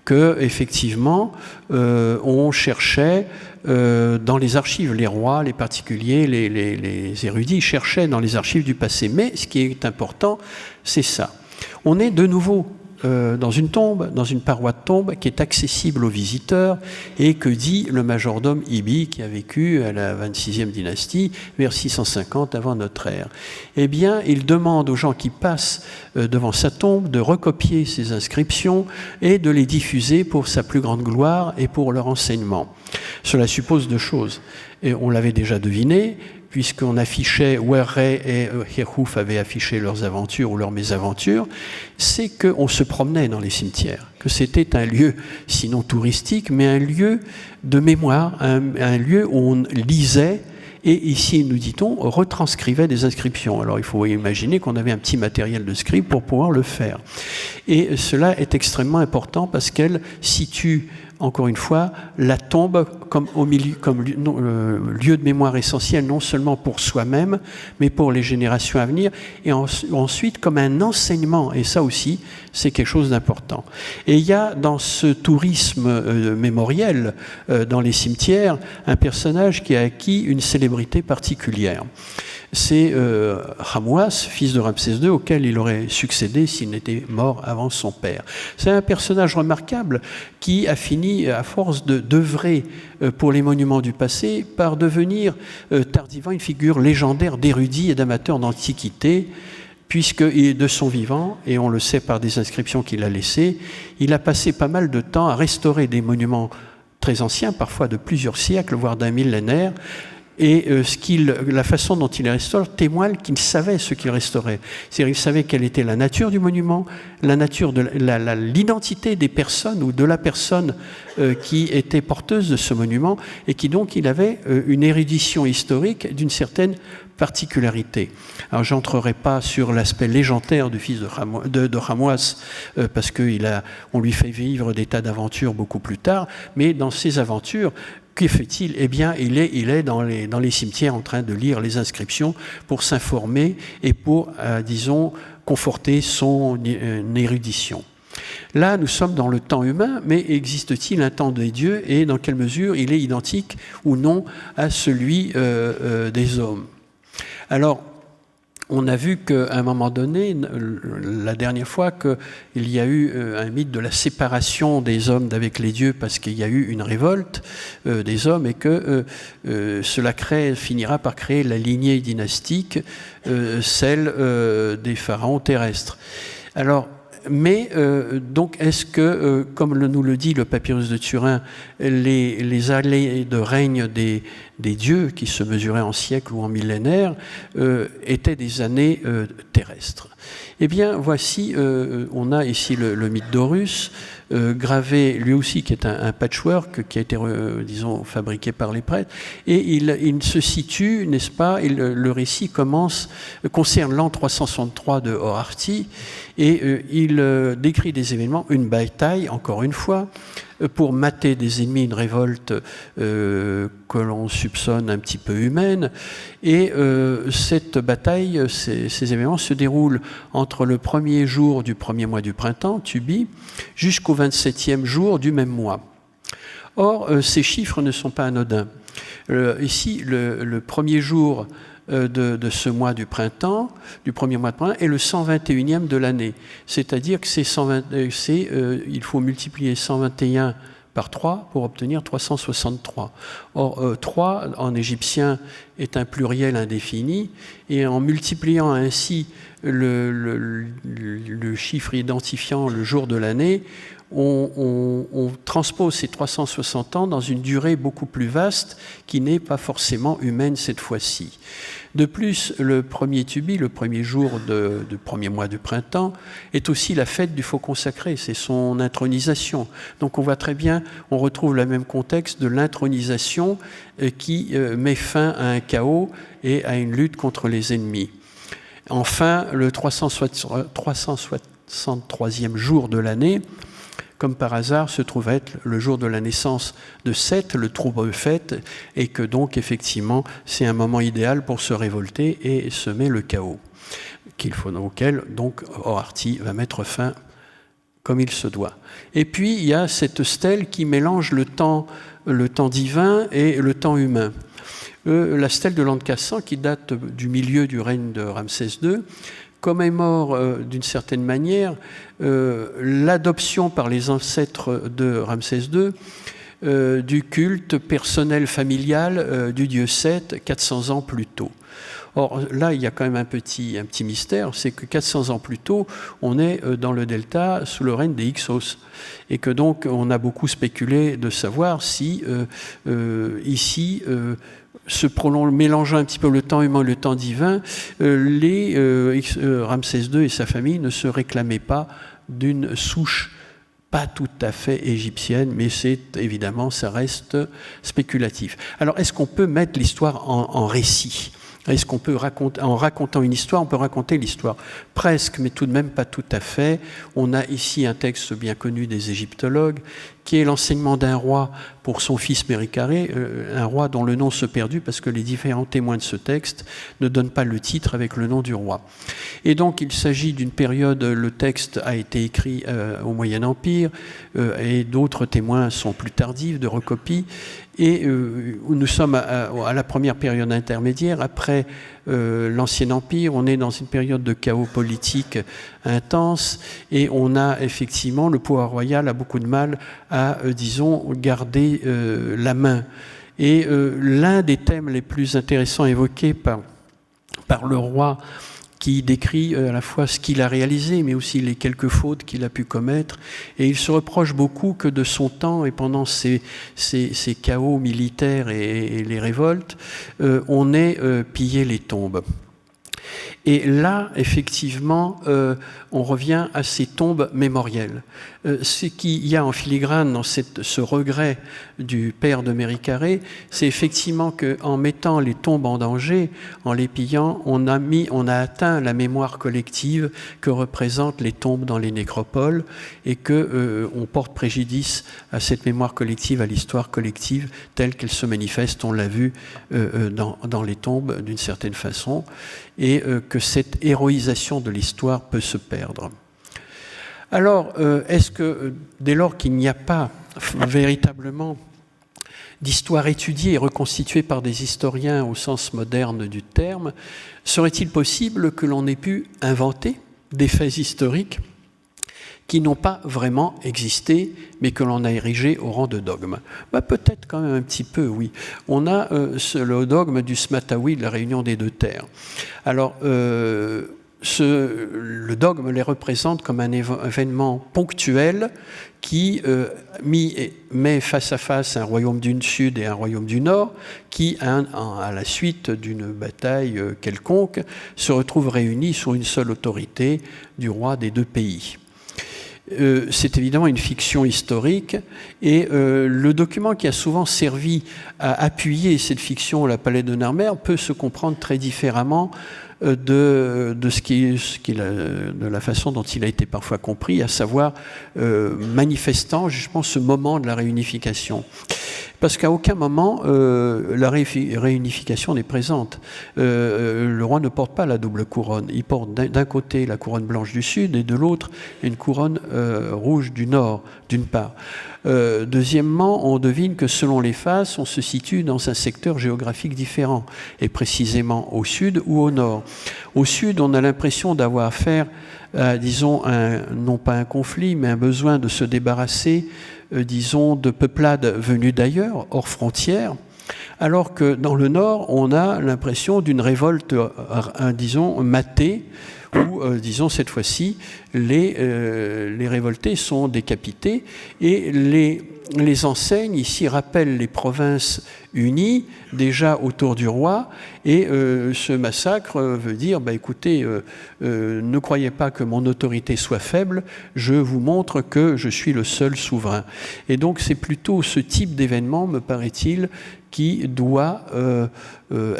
que, effectivement, on cherchait dans les archives, les rois, les particuliers, les érudits cherchaient dans les archives du passé. Mais ce qui est important, c'est ça. On est de nouveau dans une tombe, dans une paroi de tombe qui est accessible aux visiteurs et que dit le majordome Ibi qui a vécu à la 26e dynastie vers 650 avant notre ère. Eh bien, il demande aux gens qui passent devant sa tombe de recopier ces inscriptions et de les diffuser pour sa plus grande gloire et pour leur enseignement. Cela suppose deux choses. Et on l'avait déjà deviné, puisqu'on affichait, Werrey et Khéops avaient affiché leurs aventures ou leurs mésaventures, c'est qu'on se promenait dans les cimetières, que c'était un lieu, sinon touristique, mais un lieu de mémoire, un lieu où on lisait, et ici, nous dit-on, retranscrivait des inscriptions. Alors il faut imaginer qu'on avait un petit matériel de scribe pour pouvoir le faire. Et cela est extrêmement important parce qu'elle situe, encore une fois, la tombe comme lieu de mémoire essentiel, non seulement pour soi-même, mais pour les générations à venir, et ensuite comme un enseignement, et ça aussi, c'est quelque chose d'important. Et il y a dans ce tourisme mémoriel, dans les cimetières, un personnage qui a acquis une célébrité particulière. C'est Ramouas, fils de Ramsès II, auquel il aurait succédé s'il n'était mort avant son père. C'est un personnage remarquable qui a fini, à force d'œuvrer pour les monuments du passé, par devenir tardivement une figure légendaire d'érudit et d'amateur d'antiquité, puisque de son vivant, et on le sait par des inscriptions qu'il a laissées, il a passé pas mal de temps à restaurer des monuments très anciens, parfois de plusieurs siècles, voire d'un millénaire. Et la façon dont il les restaure témoigne qu'il savait ce qu'il restaurait. C'est-à-dire qu'il savait quelle était la nature du monument, la nature de l'identité des personnes ou de la personne qui était porteuse de ce monument, et qui donc il avait une érudition historique d'une certaine particularité. Alors j'entrerai pas sur l'aspect légendaire du fils de Ramouas parce qu'on lui fait vivre des tas d'aventures beaucoup plus tard, mais dans ces aventures, que fait-il? Eh bien, il est dans les cimetières en train de lire les inscriptions pour s'informer et pour, disons, conforter son érudition. Là, nous sommes dans le temps humain, mais existe-t-il un temps des dieux et dans quelle mesure il est identique ou non à celui des hommes? Alors, on a vu qu'à un moment donné, la dernière fois, qu'il y a eu un mythe de la séparation des hommes d'avec les dieux parce qu'il y a eu une révolte des hommes et que cela finira par créer la lignée dynastique, celle des pharaons terrestres. Alors, mais donc, est-ce que, comme nous le dit le papyrus de Turin, les années de règne des dieux, qui se mesuraient en siècles ou en millénaires, étaient des années terrestres? Eh bien, voici, on a ici le mythe d'Horus, gravé, lui aussi, qui est un patchwork, qui a été, disons, fabriqué par les prêtres, et il se situe, n'est-ce pas, le récit concerne l'an 363 de Hoarti, et il décrit des événements, une bataille, encore une fois, pour mater des ennemis, une révolte que l'on soupçonne un petit peu humaine. Et cette bataille, ces événements se déroulent entre le premier jour du premier mois du printemps, Tubi, jusqu'au 27e jour du même mois. Or, ces chiffres ne sont pas anodins. Ici, le premier jour de ce mois du printemps, du premier mois de printemps, est le 121e de l'année. C'est-à-dire que il faut multiplier 121 par 3 pour obtenir 363. Or, 3 en égyptien est un pluriel indéfini, et en multipliant ainsi le chiffre identifiant le jour de l'année, on transpose ces 360 ans dans une durée beaucoup plus vaste qui n'est pas forcément humaine cette fois-ci. De plus, le premier Tubi, le premier jour du premier mois du printemps, est aussi la fête du faucon sacré, c'est son intronisation. Donc on voit très bien, on retrouve le même contexte de l'intronisation qui met fin à un chaos et à une lutte contre les ennemis. Enfin, le 363e jour de l'année, comme par hasard, se trouve être le jour de la naissance de Seth, le trouble fête, et que donc, effectivement, c'est un moment idéal pour se révolter et semer le chaos, auquel, donc, Hoarti va mettre fin comme il se doit. Et puis, il y a cette stèle qui mélange le temps divin et le temps humain. La stèle de l'an de 400, qui date du milieu du règne de Ramsès II, commémore d'une certaine manière l'adoption par les ancêtres de Ramsès II du culte personnel familial du dieu Seth 400 ans plus tôt. Or là, il y a quand même un petit mystère, c'est que 400 ans plus tôt, on est dans le delta sous le règne des Hyksos. Et que donc, on a beaucoup spéculé de savoir si ici, mélangeant un petit peu le temps humain et le temps divin, Ramsès II et sa famille ne se réclamaient pas d'une souche pas tout à fait égyptienne, mais évidemment, ça reste spéculatif. Alors, est-ce qu'on peut mettre l'histoire en récit ? Est-ce qu'on peut en racontant une histoire, on peut raconter l'histoire? Presque, mais tout de même pas tout à fait. On a ici un texte bien connu des égyptologues, qui est l'enseignement d'un roi pour son fils Méricaré, un roi dont le nom se perdut parce que les différents témoins de ce texte ne donnent pas le titre avec le nom du roi. Et donc il s'agit d'une période, le texte a été écrit au Moyen-Empire, et d'autres témoins sont plus tardifs, de recopies, et nous sommes à la première période intermédiaire. Après l'Ancien Empire, on est dans une période de chaos politique intense, et on a effectivement, le pouvoir royal a beaucoup de mal à, disons, garder la main. Et l'un des thèmes les plus intéressants évoqués par le roi, qui décrit à la fois ce qu'il a réalisé, mais aussi les quelques fautes qu'il a pu commettre. Et il se reproche beaucoup que de son temps, et pendant ces chaos militaires et les révoltes, on ait pillé les tombes. Et là, effectivement, on revient à ces tombes mémorielles. Ce qu'il y a en filigrane dans ce regret du père de Méricaré, c'est effectivement qu'en mettant les tombes en danger, en les pillant, on a atteint la mémoire collective que représentent les tombes dans les nécropoles, et qu'on porte préjudice à cette mémoire collective, à l'histoire collective telle qu'elle se manifeste, on l'a vu dans les tombes d'une certaine façon, et que cette héroïsation de l'histoire peut se perdre. Alors, est-ce que, dès lors qu'il n'y a pas véritablement d'histoire étudiée et reconstituée par des historiens au sens moderne du terme, serait-il possible que l'on ait pu inventer des faits historiques qui n'ont pas vraiment existé, mais que l'on a érigés au rang de dogme? Peut-être quand même un petit peu, oui. On a le dogme du Smatawi, de la réunion des deux terres. Alors, le dogme les représente comme un événement ponctuel qui met face à face un royaume du Sud et un royaume du Nord, qui, à la suite d'une bataille quelconque, se retrouvent réunis sous une seule autorité du roi des deux pays. C'est évidemment une fiction historique et le document qui a souvent servi à appuyer cette fiction, la Palais de Narmer, peut se comprendre très différemment de la façon dont il a été parfois compris, à savoir manifestant justement ce moment de la réunification. Parce qu'à aucun moment, la réunification n'est présente. Le roi ne porte pas la double couronne. Il porte d'un côté la couronne blanche du Sud et de l'autre une couronne rouge du Nord, d'une part. Deuxièmement, on devine que selon les phases, on se situe dans un secteur géographique différent, et précisément au Sud ou au Nord. Au Sud, on a l'impression d'avoir affaire à, disons, non pas un conflit, mais un besoin de se débarrasser disons, de peuplades venues d'ailleurs, hors frontières, alors que dans le Nord, on a l'impression d'une révolte, disons, matée, où, disons, cette fois-ci, les révoltés sont décapités, et les enseignes ici rappellent les provinces unies, déjà autour du roi, et ce massacre veut dire, écoutez, ne croyez pas que mon autorité soit faible, je vous montre que je suis le seul souverain. Et donc c'est plutôt ce type d'événement, me paraît-il, qui doit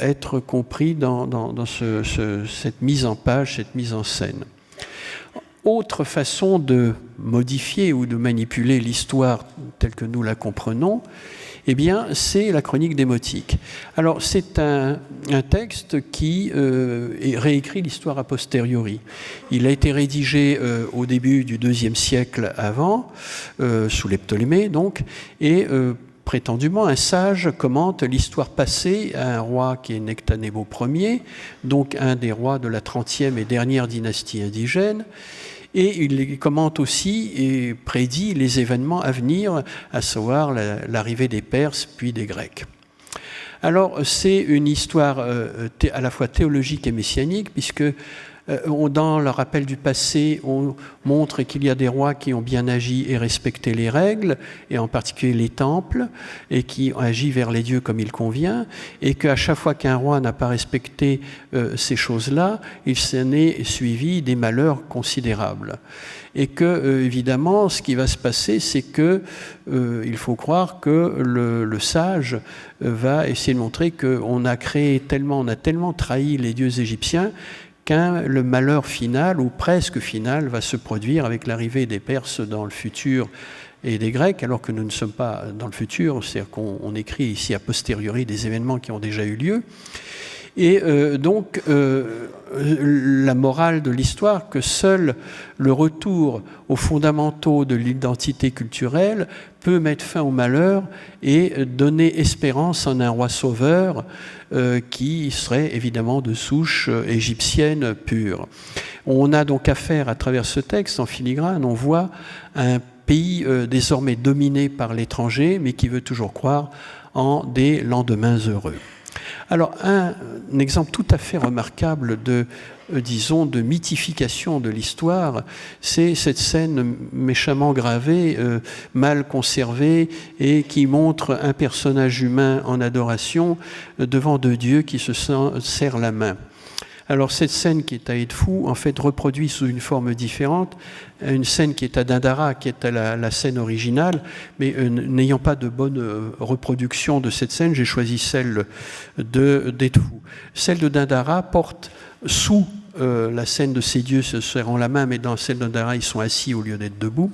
être compris dans cette mise en page, cette mise en scène. Autre façon de modifier ou de manipuler l'histoire telle que nous la comprenons, eh bien, c'est la chronique démotique. Alors, c'est un texte qui réécrit l'histoire a posteriori. Il a été rédigé au début du IIe siècle avant, sous les Ptolémées, donc, et prétendument, un sage commente l'histoire passée à un roi qui est Nectanebo Ier, donc un des rois de la 30e et dernière dynastie indigène, et il commente aussi et prédit les événements à venir, à savoir l'arrivée des Perses puis des Grecs. Alors, c'est une histoire à la fois théologique et messianique, puisque dans le rappel du passé, on montre qu'il y a des rois qui ont bien agi et respecté les règles, et en particulier les temples, et qui ont agi vers les dieux comme il convient, et qu'à chaque fois qu'un roi n'a pas respecté ces choses-là, il s'en est suivi des malheurs considérables. Et que, évidemment, ce qui va se passer, c'est que il faut croire que le sage va essayer de montrer qu'on a tellement trahi les dieux égyptiens, le malheur final, ou presque final, va se produire avec l'arrivée des Perses dans le futur et des Grecs, alors que nous ne sommes pas dans le futur, c'est-à-dire qu'on écrit ici a posteriori des événements qui ont déjà eu lieu. Et donc, la morale de l'histoire, que seul le retour aux fondamentaux de l'identité culturelle peut mettre fin au malheur et donner espérance en un roi sauveur qui serait évidemment de souche égyptienne pure. On a donc affaire, à travers ce texte, en filigrane, on voit un pays désormais dominé par l'étranger, mais qui veut toujours croire en des lendemains heureux. Alors, un exemple tout à fait remarquable de mythification de l'histoire, c'est cette scène méchamment gravée, mal conservée, et qui montre un personnage humain en adoration devant deux dieux qui se serrent la main. Alors cette scène qui est à Edfou, en fait, reproduit sous une forme différente une scène qui est à Dindara, qui est à la scène originale, mais n'ayant pas de bonne reproduction de cette scène, j'ai choisi celle d'Edfou. Celle de Dindara porte sous la scène de ces dieux se serrant la main, mais dans celle de Dindara, ils sont assis au lieu d'être debout.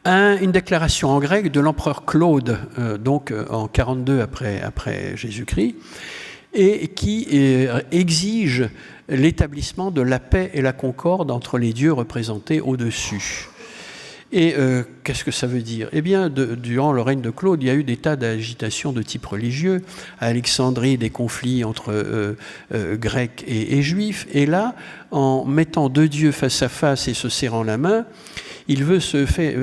Une déclaration en grec de l'empereur Claude, donc en 42 après Jésus-Christ, et qui exige l'établissement de la paix et la concorde entre les dieux représentés au-dessus. Et qu'est-ce que ça veut dire? Eh bien, durant le règne de Claude, il y a eu des tas d'agitations de type religieux. À Alexandrie, des conflits entre Grecs et Juifs. Et là, en mettant deux dieux face à face et se serrant la main, il veut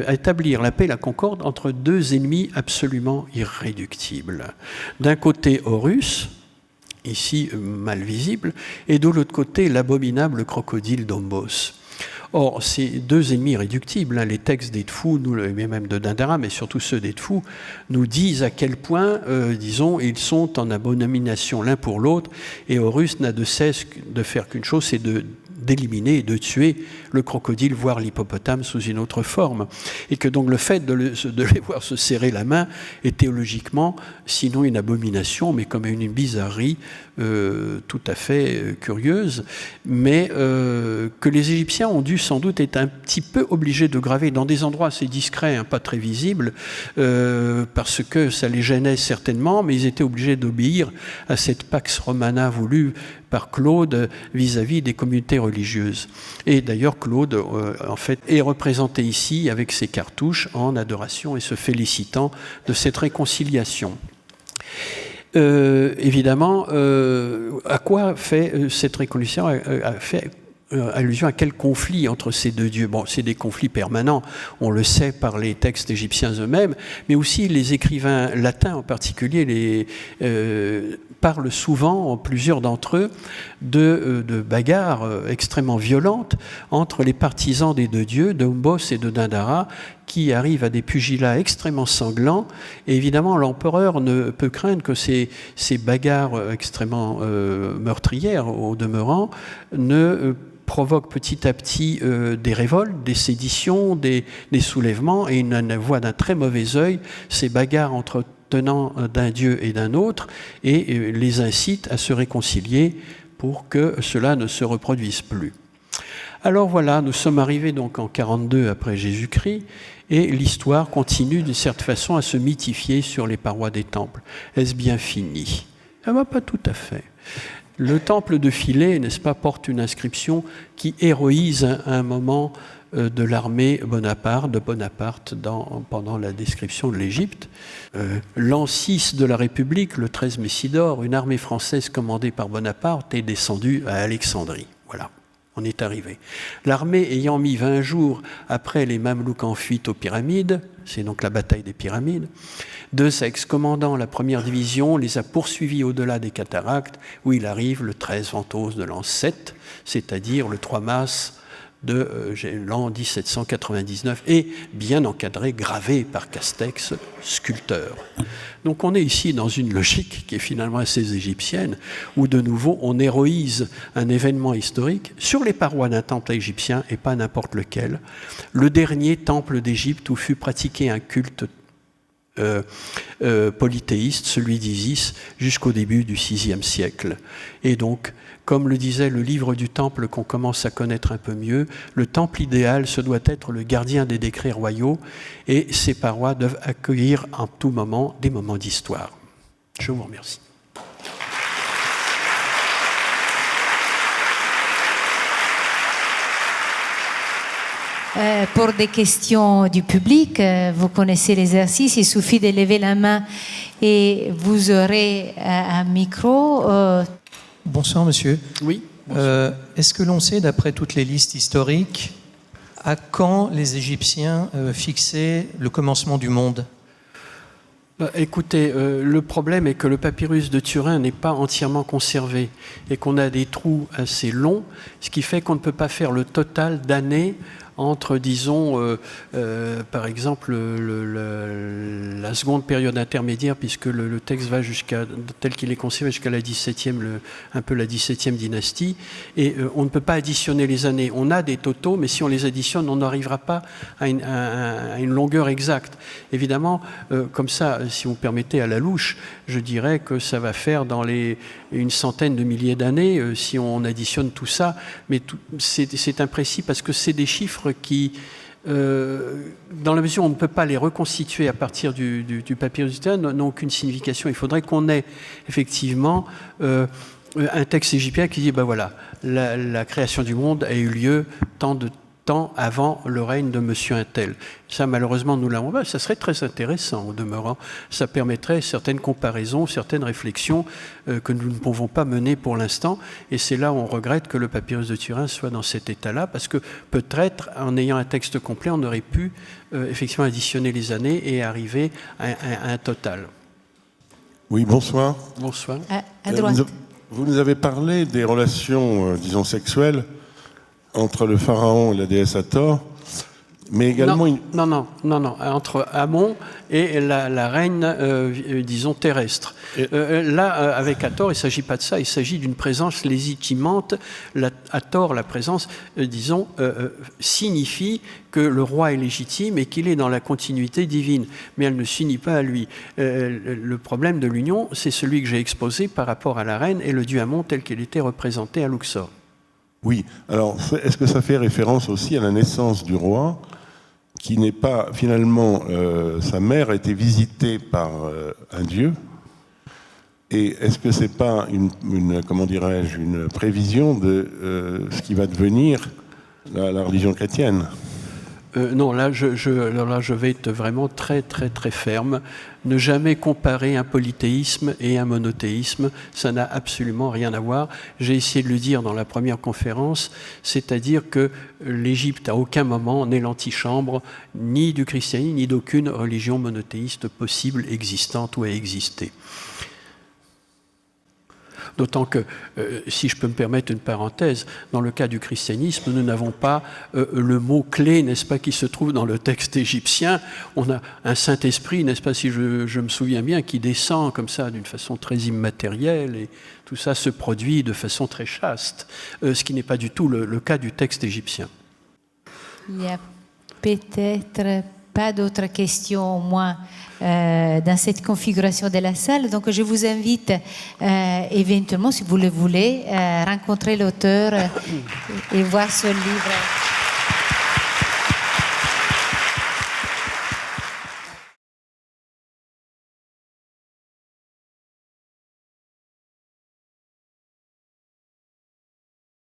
établir la paix et la concorde entre deux ennemis absolument irréductibles. D'un côté, Horus, ici mal visible, et de l'autre côté, l'abominable crocodile d'Ombos. Or, ces deux ennemis irréductibles, les textes d'Edfou, mais même de Dindara, mais surtout ceux d'Edfou, nous disent à quel point, disons, ils sont en abomination l'un pour l'autre, et Horus n'a de cesse de faire qu'une chose, c'est d'éliminer et de tuer le crocodile, voire l'hippopotame sous une autre forme. Et que donc le fait de les voir se serrer la main est théologiquement, sinon une abomination, mais comme une bizarrerie tout à fait curieuse, mais que les Égyptiens ont dû sans doute être un petit peu obligés de graver dans des endroits assez discrets, pas très visibles, parce que ça les gênait certainement, mais ils étaient obligés d'obéir à cette pax romana voulue par Claude vis-à-vis des communautés religieuses. Et d'ailleurs, Claude, en fait, est représenté ici avec ses cartouches en adoration et se félicitant de cette réconciliation. Évidemment, à quoi fait cette réconciliation fait allusion à quel conflit entre ces deux dieux? Bon, c'est des conflits permanents, on le sait par les textes égyptiens eux-mêmes, mais aussi les écrivains latins en particulier parlent souvent, plusieurs d'entre eux, de bagarres extrêmement violentes entre les partisans des deux dieux, d'Ombos et de Dindara, qui arrivent à des pugilats extrêmement sanglants. Et évidemment, l'empereur ne peut craindre que ces bagarres extrêmement meurtrières, au demeurant, ne provoque petit à petit des révoltes, des séditions, des soulèvements, et il voit d'un très mauvais œil ces bagarres entre tenants d'un dieu et d'un autre, et les incite à se réconcilier pour que cela ne se reproduise plus. Alors voilà, nous sommes arrivés donc en 42 après Jésus-Christ, et l'histoire continue d'une certaine façon à se mythifier sur les parois des temples. Est-ce bien fini? Ah ben, pas tout à fait. Le temple de Philae, n'est-ce pas, porte une inscription qui héroïse un moment de l'armée de Bonaparte pendant la description de l'Égypte. L'an 6 de la République, le 13 Messidor, une armée française commandée par Bonaparte est descendue à Alexandrie. Voilà, on est arrivé. L'armée ayant mis 20 jours après les Mamelouks en fuite aux pyramides, c'est donc la bataille des pyramides, deux ex-commandants, la première division, les a poursuivis au-delà des cataractes, où il arrive le 13 Ventose de l'an 7, c'est-à-dire le 3 mars de l'an 1799, et bien encadré, gravé par Castex, sculpteur. Donc on est ici dans une logique qui est finalement assez égyptienne, où de nouveau on héroïse un événement historique sur les parois d'un temple égyptien, et pas n'importe lequel, le dernier temple d'Égypte où fut pratiqué un culte polythéiste, celui d'Isis, jusqu'au début du VIe siècle. Et donc, comme le disait le livre du temple qu'on commence à connaître un peu mieux, le temple idéal, ce doit être le gardien des décrets royaux, et ces parois doivent accueillir en tout moment des moments d'histoire. Je vous remercie. Pour des questions du public, vous connaissez l'exercice, il suffit de lever la main et vous aurez un micro. Bonsoir monsieur. Oui. Est-ce que l'on sait, d'après toutes les listes historiques, à quand les Égyptiens fixaient le commencement du monde ? Écoutez, le problème est que le papyrus de Turin n'est pas entièrement conservé et qu'on a des trous assez longs, ce qui fait qu'on ne peut pas faire le total d'années entre, disons, par exemple, la seconde période intermédiaire, puisque le texte va jusqu'à, tel qu'il est conservé, jusqu'à la 17e, un peu la 17e dynastie, et on ne peut pas additionner les années. On a des totaux, mais si on les additionne, on n'arrivera pas à une longueur exacte. Évidemment, comme ça, si vous me permettez, à la louche, je dirais que ça va faire dans une centaine de milliers d'années, si on additionne tout ça, mais c'est imprécis parce que c'est des chiffres qui, dans la mesure où on ne peut pas les reconstituer à partir du papyrus de Turin, n'ont aucune signification. Il faudrait qu'on ait effectivement un texte égyptien qui dit, ben voilà, la création du monde a eu lieu tant temps avant le règne de Monsieur Untel. Ça, malheureusement, nous l'avons pas. Ça serait très intéressant, au demeurant. Ça permettrait certaines comparaisons, certaines réflexions que nous ne pouvons pas mener pour l'instant. Et c'est là où on regrette que le papyrus de Turin soit dans cet état-là, parce que peut-être, en ayant un texte complet, on aurait pu effectivement additionner les années et arriver à un total. Oui, bonsoir. Bonsoir. À droite. Vous nous avez parlé des relations, disons, sexuelles entre le pharaon et la déesse Hathor, mais également... Non, entre Amon et la reine, disons, terrestre. Là, avec Hathor, il ne s'agit pas de ça, il s'agit d'une présence légitimante. Hathor, la présence, disons, signifie que le roi est légitime et qu'il est dans la continuité divine, mais elle ne s'unit pas à lui. Le problème de l'union, c'est celui que j'ai exposé par rapport à la reine et le dieu Amon tel qu'il était représenté à Luxor. Oui, alors est-ce que ça fait référence aussi à la naissance du roi, qui n'est pas, finalement, sa mère a été visitée par un dieu, et est-ce que c'est pas comment dirais-je, une prévision de ce qui va devenir la religion chrétienne? Non, là je vais être vraiment très ferme. Ne jamais comparer un polythéisme et un monothéisme, ça n'a absolument rien à voir. J'ai essayé de le dire dans la première conférence, c'est-à-dire que l'Égypte à aucun moment n'est l'antichambre ni du christianisme ni d'aucune religion monothéiste possible, existante ou à exister. D'autant que, si je peux me permettre une parenthèse, dans le cas du christianisme, nous n'avons pas le mot-clé, n'est-ce pas, qui se trouve dans le texte égyptien. On a un Saint-Esprit, n'est-ce pas, si je me souviens bien, qui descend comme ça d'une façon très immatérielle, et tout ça se produit de façon très chaste, ce qui n'est pas du tout le cas du texte égyptien. Il n'y a peut-être pas d'autres questions, au moins, dans cette configuration de la salle. Donc, je vous invite éventuellement, si vous le voulez, rencontrer l'auteur et voir ce livre.